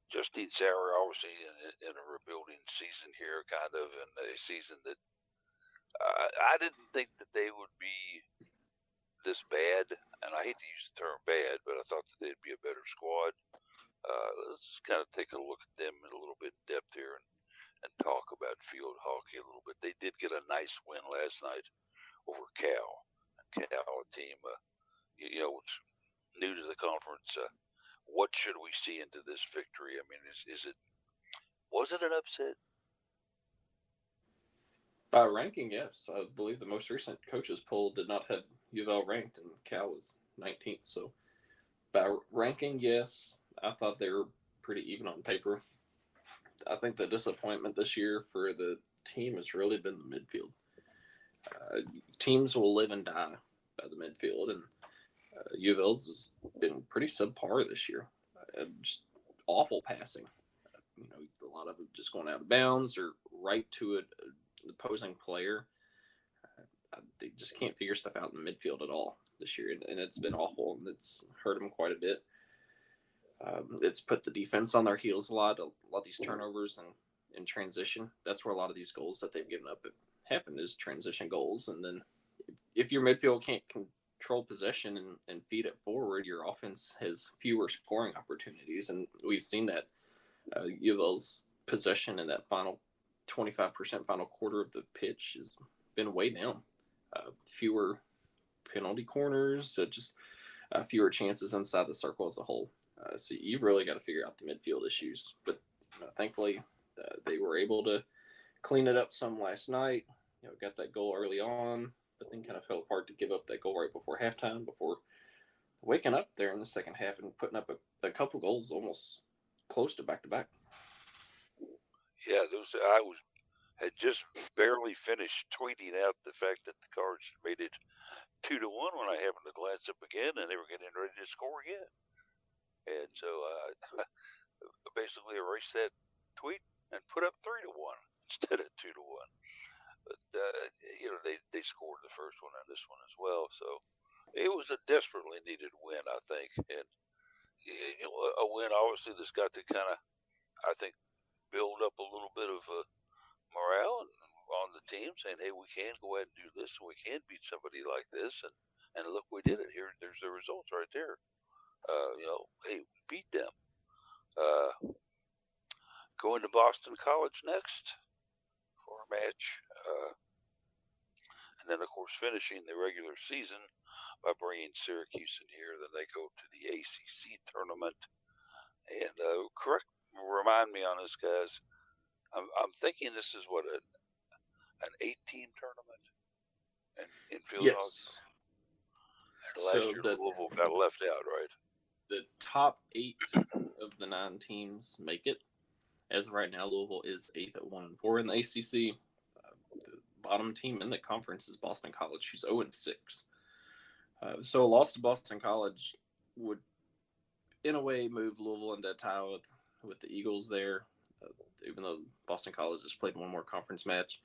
Justine Sauer, obviously in a rebuilding season here, kind of, and a season that I didn't think that they would be this bad, and I hate to use the term bad, but I thought that they'd be a better squad. Let's just kind of take a look at them in a little bit in depth here and talk about field hockey a little bit. They did get a nice win last night over Cal. Cal, a team, which new to the conference. What should we see into this victory? I mean, was it an upset? By ranking, yes. I believe the most recent coaches poll did not have U of L ranked, and Cal was 19th. So by ranking, yes. I thought they were pretty even on paper. I think the disappointment this year for the team has really been the midfield. Teams will live and die by the midfield, and U of L's has been pretty subpar this year. Just awful passing. A lot of it just going out of bounds or right to an opposing player. They just can't figure stuff out in the midfield at all this year, and it's been awful, and it's hurt them quite a bit. It's put the defense on their heels a lot. A lot of these turnovers and in transition, that's where a lot of these goals that they've given up have happened, is transition goals. And then if your midfield can't control possession and feed it forward, your offense has fewer scoring opportunities. And we've seen that U of L's possession in that final 25% final quarter of the pitch has been way down. Fewer penalty corners, just fewer chances inside the circle as a whole. So you've really got to figure out the midfield issues. But thankfully, they were able to clean it up some last night. Got that goal early on, but then kind of fell apart to give up that goal right before halftime, before waking up there in the second half and putting up a couple goals almost close to back-to-back. Yeah, had just barely finished tweeting out the fact that the Cards made it 2-1 when I happened to glance up again, and they were getting ready to score again. And so I basically erased that tweet and put up 3-1 instead of 2-1. But they scored the first one and this one as well. So it was a desperately needed win, I think, and a win obviously that's got to kind of, I think, build up a little bit of morale on the team, saying, "Hey, we can go ahead and do this, and we can beat somebody like this." And look, we did it. There's the results right there. Hey, we beat them. Going to Boston College next for a match. And then, of course, finishing the regular season by bringing Syracuse in here. Then they go to the ACC tournament. And remind me on this, guys. I'm thinking this is what an 8-team tournament in field hockey. And last year Louisville got left out, right? The top 8 of the 9 teams make it. As of right now, Louisville is 8th at 1-4 in the ACC. The bottom team in the conference is Boston College, who's 0-6. So a loss to Boston College would, in a way, move Louisville into a tie with the Eagles there, even though Boston College has played one more conference match.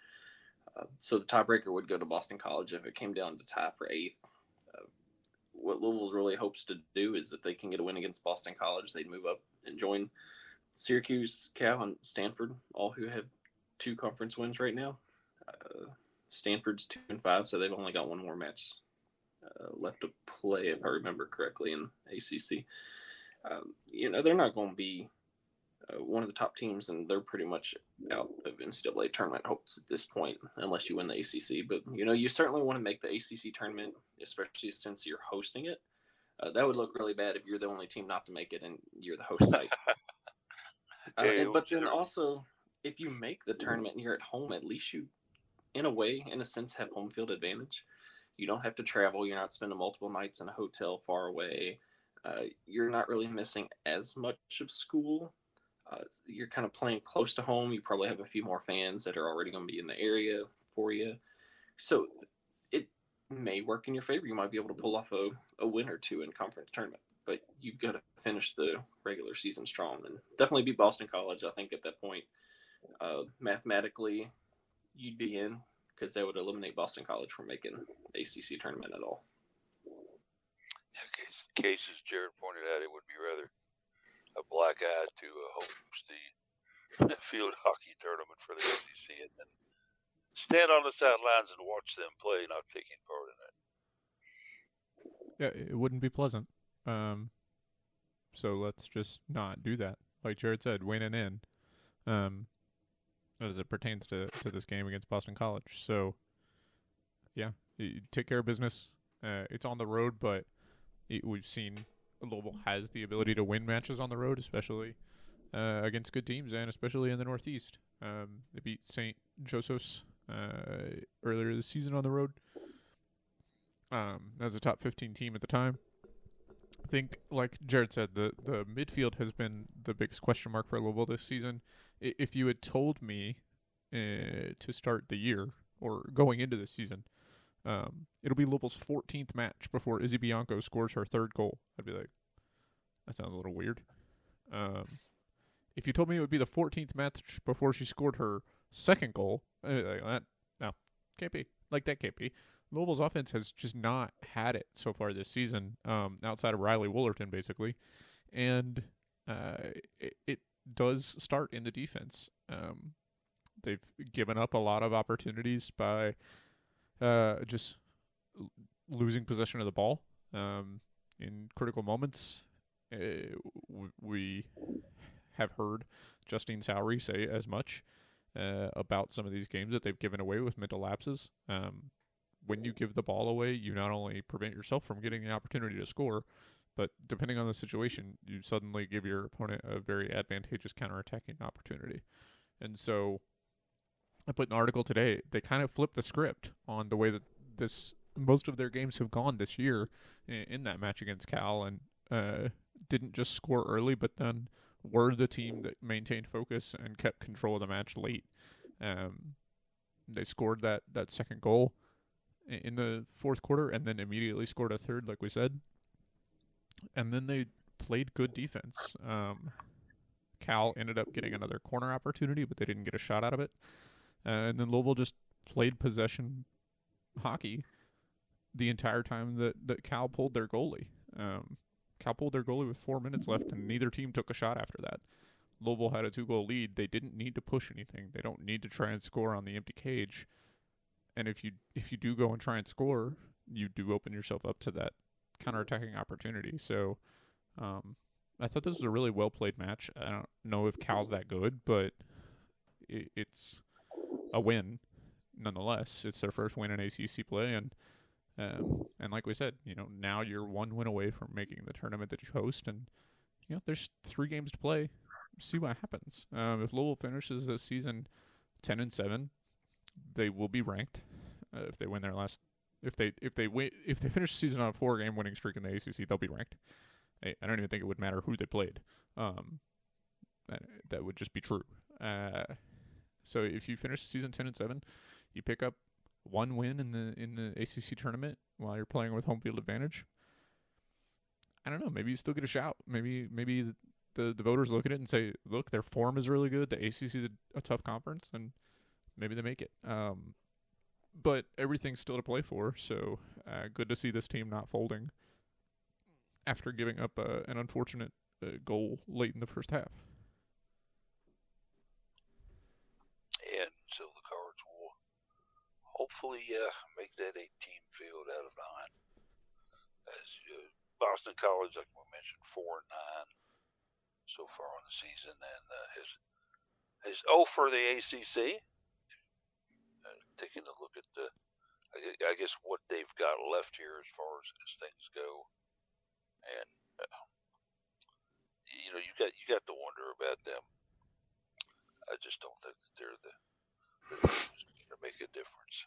So the tiebreaker would go to Boston College if it came down to tie for 8th. What Louisville really hopes to do is if they can get a win against Boston College, they'd move up and join Syracuse, Cal, and Stanford, all who have 2 conference wins right now. Stanford's 2-5, so they've only got one more match left to play, if I remember correctly, in ACC. They're not going to be one of the top teams, and they're pretty much out of NCAA tournament hopes at this point, unless you win the ACC. But, you certainly want to make the ACC tournament, especially since you're hosting it. That would look really bad if you're the only team not to make it and you're the host site. But then also, if you make the tournament and you're at home, at least you, in a sense, have home field advantage. You don't have to travel. You're not spending multiple nights in a hotel far away. You're not really missing as much of school. You're kind of playing close to home. You probably have a few more fans that are already going to be in the area for you. So it may work in your favor. You might be able to pull off a win or 2 in conference tournament. But you've got to finish the regular season strong and definitely beat Boston College. I think at that point, mathematically, you'd be in because that would eliminate Boston College from making the ACC tournament at all. Case, as Jared pointed out, it would be rather a black eye to host the field hockey tournament for the ACC, and then stand on the sidelines and watch them play, not taking part in it. Yeah, it wouldn't be pleasant. So let's just not do that. Like Jared said, win and in. As it pertains to this game against Boston College. So, yeah, you take care of business. It's on the road, but we've seen Louisville has the ability to win matches on the road, especially against good teams, and especially in the Northeast. They beat St. Joseph's earlier this season on the road. As a top 15 team at the time. I think, like Jared said, the midfield has been the biggest question mark for Louisville this season. If you had told me to start the year or going into the season, it'll be Louisville's 14th match before Izzy Bianco scores her third goal, I'd be like, that sounds a little weird. If you told me it would be the 14th match before she scored her second goal, that can't be. Like, that can't be. Louisville's offense has just not had it so far this season, outside of Riley Woolerton, basically. And it does start in the defense. They've given up a lot of opportunities by just losing possession of the ball in critical moments. We have heard Justine Sowery say as much about some of these games that they've given away with mental lapses. When you give the ball away, you not only prevent yourself from getting the opportunity to score, but depending on the situation, you suddenly give your opponent a very advantageous counterattacking opportunity. And so I put an article today, they kind of flipped the script on the way that most of their games have gone this year in that match against Cal, and didn't just score early, but then were the team that maintained focus and kept control of the match late. They scored that second goal in the fourth quarter and then immediately scored a third, like we said. And then they played good defense. Cal ended up getting another corner opportunity, but they didn't get a shot out of it. And then Louisville just played possession hockey the entire time that Cal pulled their goalie. Cal pulled their goalie with 4 minutes left, and neither team took a shot after that. Louisville had a 2-goal lead. They didn't need to push anything. They don't need to try and score on the empty cage. And if you do go and try and score, you do open yourself up to that counterattacking opportunity. So I thought this was a really well-played match. I don't know if Cal's that good, but it's a win nonetheless. It's their first win in ACC play, and like we said, now you're one win away from making the tournament that you host, and there's 3 games to play. See what happens. If Louisville finishes this season 10-7, they will be ranked. If they win their last, if they finish the season on a 4-game winning streak in the ACC, they'll be ranked. I don't even think it would matter who they played. That would just be true. So if you finish the season 10-7, you pick up 1 win in the ACC tournament while you're playing with home field advantage. I don't know. Maybe you still get a shout. Maybe the voters look at it and say, look, their form is really good. The ACC is a tough conference, and maybe they make it. But everything's still to play for, so good to see this team not folding after giving up an unfortunate goal late in the first half. And so the Cards will hopefully make that 8-team field out of 9. As Boston College, like we mentioned, 4-9 so far on the season, and his for the ACC. Taking a look at I guess what they've got left here as far as things go, and you got to wonder about them. I just don't think that they're the team to make a difference,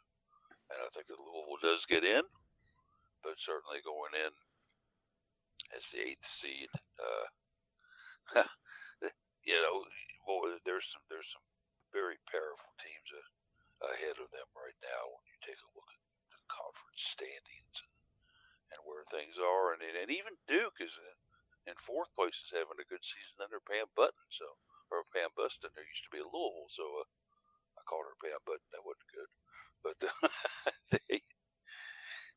and I think that Louisville does get in, but certainly going in as the 8th seed. There's some very powerful teams ahead of them right now when you take a look at the conference standings and where things are, and even Duke is in 4th place, is having a good season under Pam Button, or Pam Buston. There used to be a Louisville, so I called her Pam Button. That wasn't good, but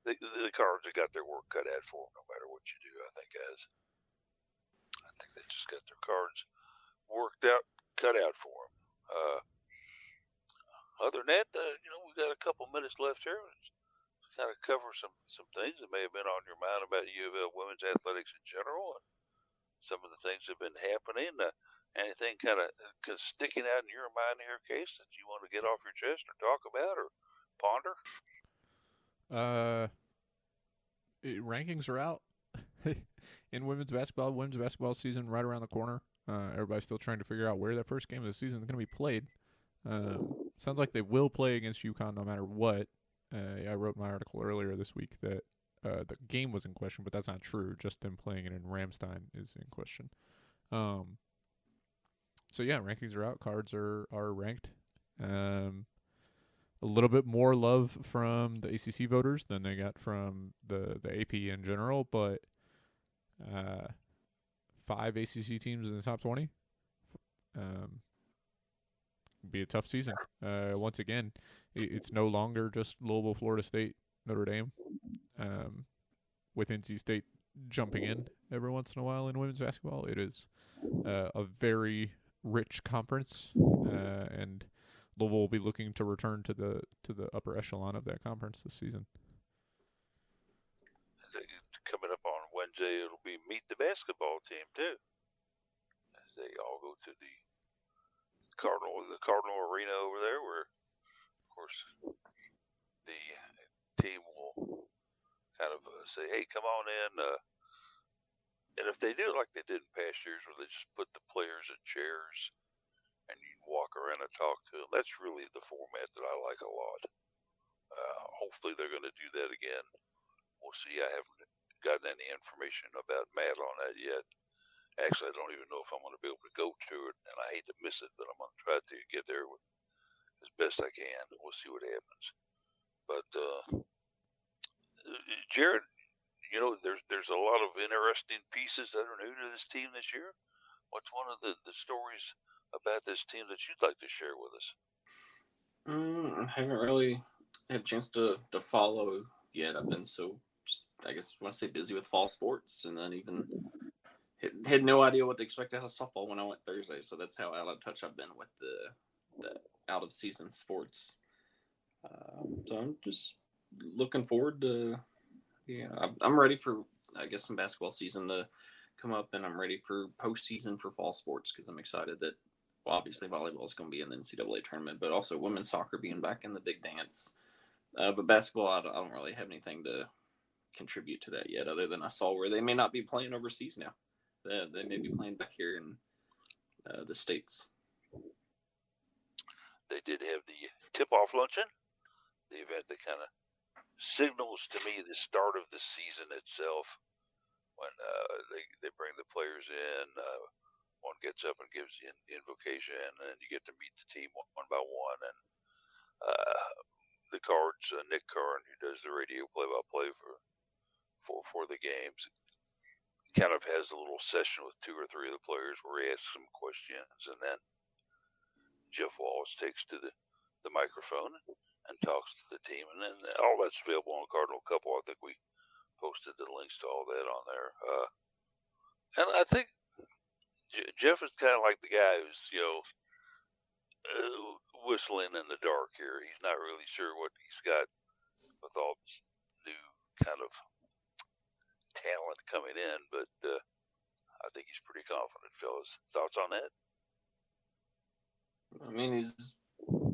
the Cards have got their work cut out for them, no matter what you do. I think they just got their cards worked out, cut out for them. Other than that, we've got a couple minutes left here. Kind of cover some things that may have been on your mind about U of L women's athletics in general, and some of the things that have been happening. Anything kind of sticking out in your mind here, Case, that you want to get off your chest or talk about or ponder? Rankings are out in women's basketball. Women's basketball season right around the corner. Everybody's still trying to figure out where that first game of the season is going to be played. Sounds like they will play against UConn no matter what. I wrote my article earlier this week that the game was in question, but that's not true. Just them playing it in Ramstein is in question. So yeah, rankings are out. Cards are ranked. A little bit more love from the ACC voters than they got from the AP in general, but 5 ACC teams in the top 20. Be a tough season. Once again, it's no longer just Louisville, Florida State, Notre Dame, with NC State jumping in every once in a while in women's basketball. It is a very rich conference, and Louisville will be looking to return to the upper echelon of that conference this season. Coming up on Wednesday, it'll be Meet the Basketball team too, as they all go to the Cardinal Arena over there, where, of course, the team will kind of say, "Hey, come on in." And if they do it like they did in past years, where they just put the players in chairs and you walk around and talk to them, that's really the format that I like a lot. Hopefully, they're going to do that again. We'll see. I haven't gotten any information about Matt on that yet. Actually, I don't even know if I'm going to be able to go to it, and I hate to miss it, but I'm going to try to get there with as best I can. We'll see what happens. But Jared, there's a lot of interesting pieces that are new to this team this year. What's one of the stories about this team that you'd like to share with us? I haven't really had a chance to follow yet. I've been so I guess I want to say busy with fall sports, and then even had no idea what to expect out of softball when I went Thursday. So that's how out of touch I've been with the out of season sports. So I'm just looking forward to. Yeah, I'm ready for some basketball season to come up, and I'm ready for postseason for fall sports because I'm excited that obviously volleyball is going to be in the NCAA tournament, but also women's soccer being back in the big dance. But basketball, I don't really have anything to contribute to that yet, other than I saw where they may not be playing overseas now. They may be playing back here in the States. They did have the tip-off luncheon, the event that kind of signals to me the start of the season itself, when they bring the players in. One gets up and gives the invocation, and then you get to meet the team one by one. And the Cards, Nick Carn, who does the radio play-by-play for the games, kind of has a little session with 2 or 3 of the players where he asks some questions, and then Jeff Wallace takes to the microphone and talks to the team, and then all that's available on Cardinal Couple. I think we posted the links to all that on there. And I think Jeff is kind of like the guy who's, whistling in the dark here. He's not really sure what he's got with all this new kind of talent coming in, but I think he's pretty confident, fellas. Thoughts on that? I mean, he's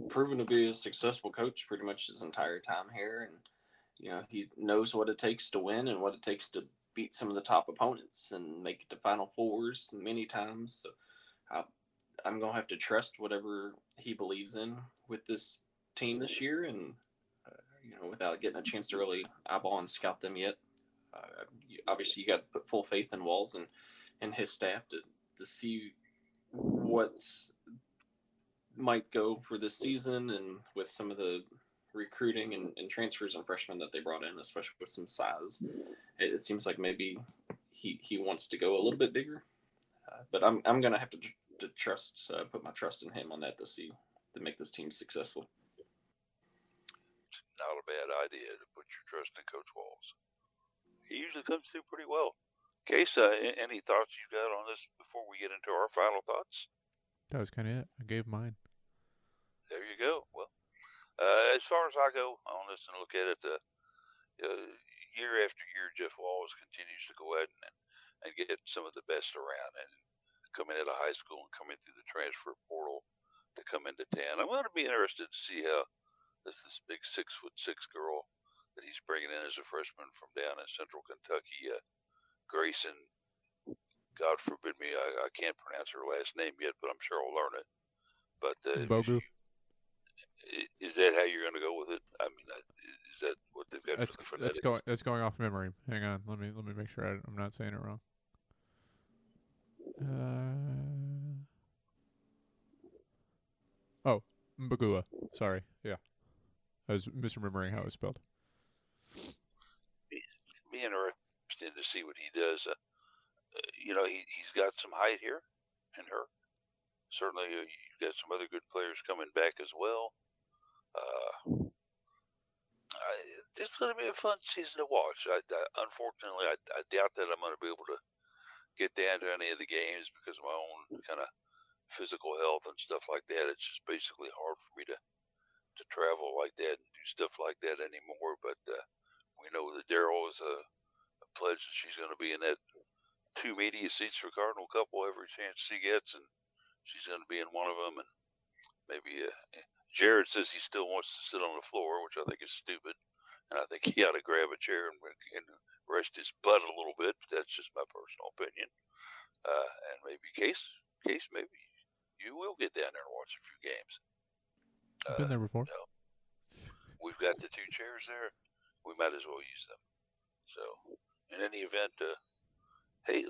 proven to be a successful coach pretty much his entire time here, and he knows what it takes to win and what it takes to beat some of the top opponents and make it to Final Fours many times. So I'm gonna have to trust whatever he believes in with this team this year, and without getting a chance to really eyeball and scout them yet. Obviously, you got to put full faith in Walls and his staff to see what might go for this season, and with some of the recruiting and transfers and freshmen that they brought in, especially with some size, it seems like maybe he wants to go a little bit bigger. But I'm gonna have to trust, put my trust in him on that to make this team successful. It's not a bad idea to put your trust in Coach Walls. He usually comes through pretty well. Case, any thoughts you got on this before we get into our final thoughts? That was kind of it. I gave mine. There you go. Well, as far as I go on this and look at it, year after year, Jeff Walls continues to go ahead and get some of the best around and coming out of high school and coming through the transfer portal to come into town. I'm going to be interested to see how this big 6'6" girl that he's bringing in as a freshman from down in Central Kentucky, Grayson. God forbid me, I can't pronounce her last name yet, but I'm sure I'll learn it. But Bogu. is that how you're going to go with it? I mean, is that what they've got for the phonetics? That's going off memory. Hang on, let me make sure I'm not saying it wrong. Mbagua. Sorry. Yeah, I was misremembering how it was spelled. Be interesting to see what he does. He's got some height here in her. Certainly, you've got some other good players coming back as well. It's going to be a fun season to watch. Unfortunately, I doubt that I'm going to be able to get down to any of the games because of my own kind of physical health and stuff like that. It's just basically hard for me to travel like that and do stuff like that anymore. But we know that Daryl is a pledge that she's going to be in that 2 media seats for Cardinal Couple every chance she gets, and she's going to be in one of them. And maybe Jared says he still wants to sit on the floor, which I think is stupid. And I think he ought to grab a chair and rest his butt a little bit. But that's just my personal opinion. And maybe Case, maybe you will get down there and watch a few games. I've been there before. We've got the 2 chairs there. We might as well use them. So, in any event, hey,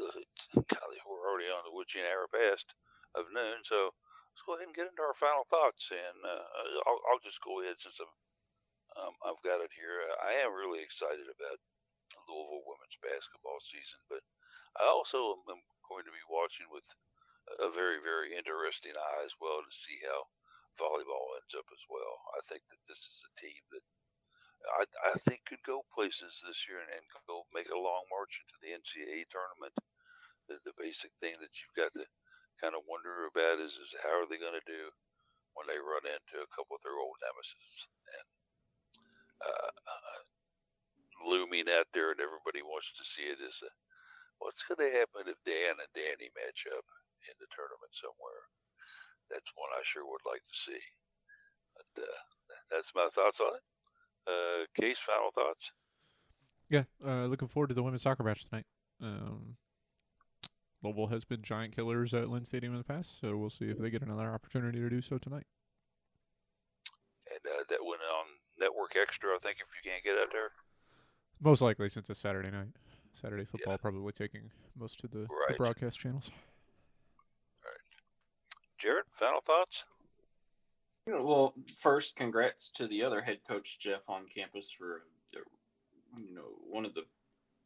golly, we're already on the witching hour past of noon. So let's go ahead and get into our final thoughts. And I'll just go ahead since I've got it here. I am really excited about Louisville women's basketball season, but I also am going to be watching with a very, very interesting eye as well to see how volleyball ends up as well. I think that this is a team that I think could go places this year and go make a long march into the NCAA tournament. The basic thing that you've got to kind of wonder about is how are they going to do when they run into a couple of their old nemesis. And looming out there, and everybody wants to see it, is what's going to happen if Dan and Danny match up in the tournament somewhere. That's one I sure would like to see. But that's my thoughts on it. Case, final thoughts? Yeah, looking forward to the women's soccer match tonight. Louisville has been giant killers at Lynn Stadium in the past, so we'll see if they get another opportunity to do so tonight. And that went on Network Extra, I think, if you can't get out there. Most likely, since it's Saturday night. Saturday football probably taking most of the broadcast channels. All right. Jared, final thoughts? Well, first, congrats to the other head coach, Jeff, on campus for one of the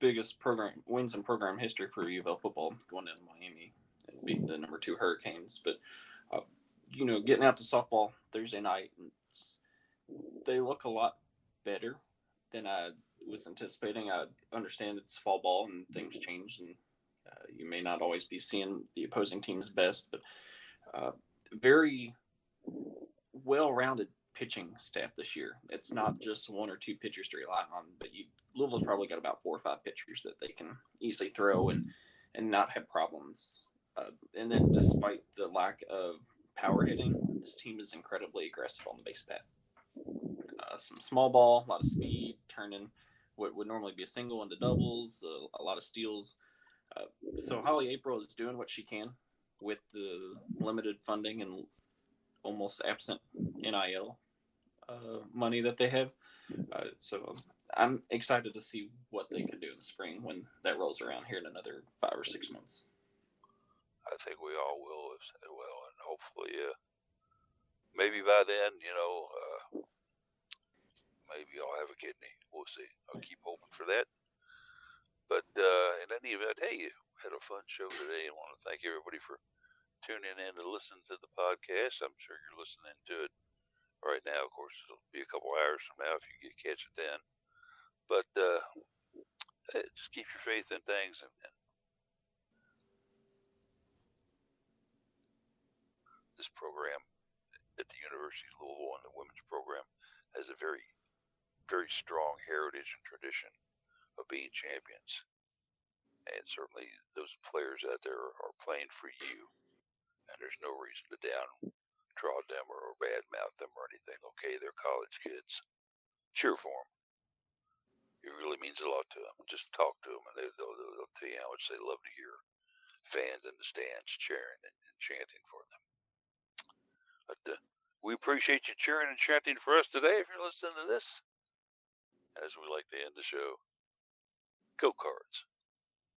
biggest wins in program history for U of L football, going down to Miami and beating the number 2 Hurricanes. But getting out to softball Thursday night, they look a lot better than I was anticipating. I understand it's fall ball and things change, and you may not always be seeing the opposing team's best, but very well-rounded pitching staff this year. It's not just 1 or 2 pitchers to rely on, but Louisville's probably got about 4 or 5 pitchers that they can easily throw and not have problems. And then despite the lack of power hitting, this team is incredibly aggressive on the base bat. Some small ball, a lot of speed, turning what would normally be a single into doubles, a lot of steals. So Holly April is doing what she can with the limited funding and almost absent NIL money that they have. So I'm excited to see what they can do in the spring when that rolls around here in another 5 or 6 months. I think we all will as well, and hopefully, maybe by then, maybe I'll have a kidney. We'll see. I'll keep hoping for that. But in any event, hey, had a fun show today, and want to thank everybody for tuning in to listen to the podcast. I'm sure you're listening to it right now. Of course, it'll be a couple hours from now if you catch it then. But just keep your faith in things and this program at the University of Louisville and the women's program has a very, very strong heritage and tradition of being champions. And certainly those players out there are playing for you. And there's no reason to downtrodden them or badmouth them or anything. Okay, they're college kids. Cheer for them. It really means a lot to them. Just talk to them, and they'll tell you how much they love to hear fans in the stands cheering and chanting for them. But we appreciate you cheering and chanting for us today if you're listening to this. As we like to end the show, go Cards.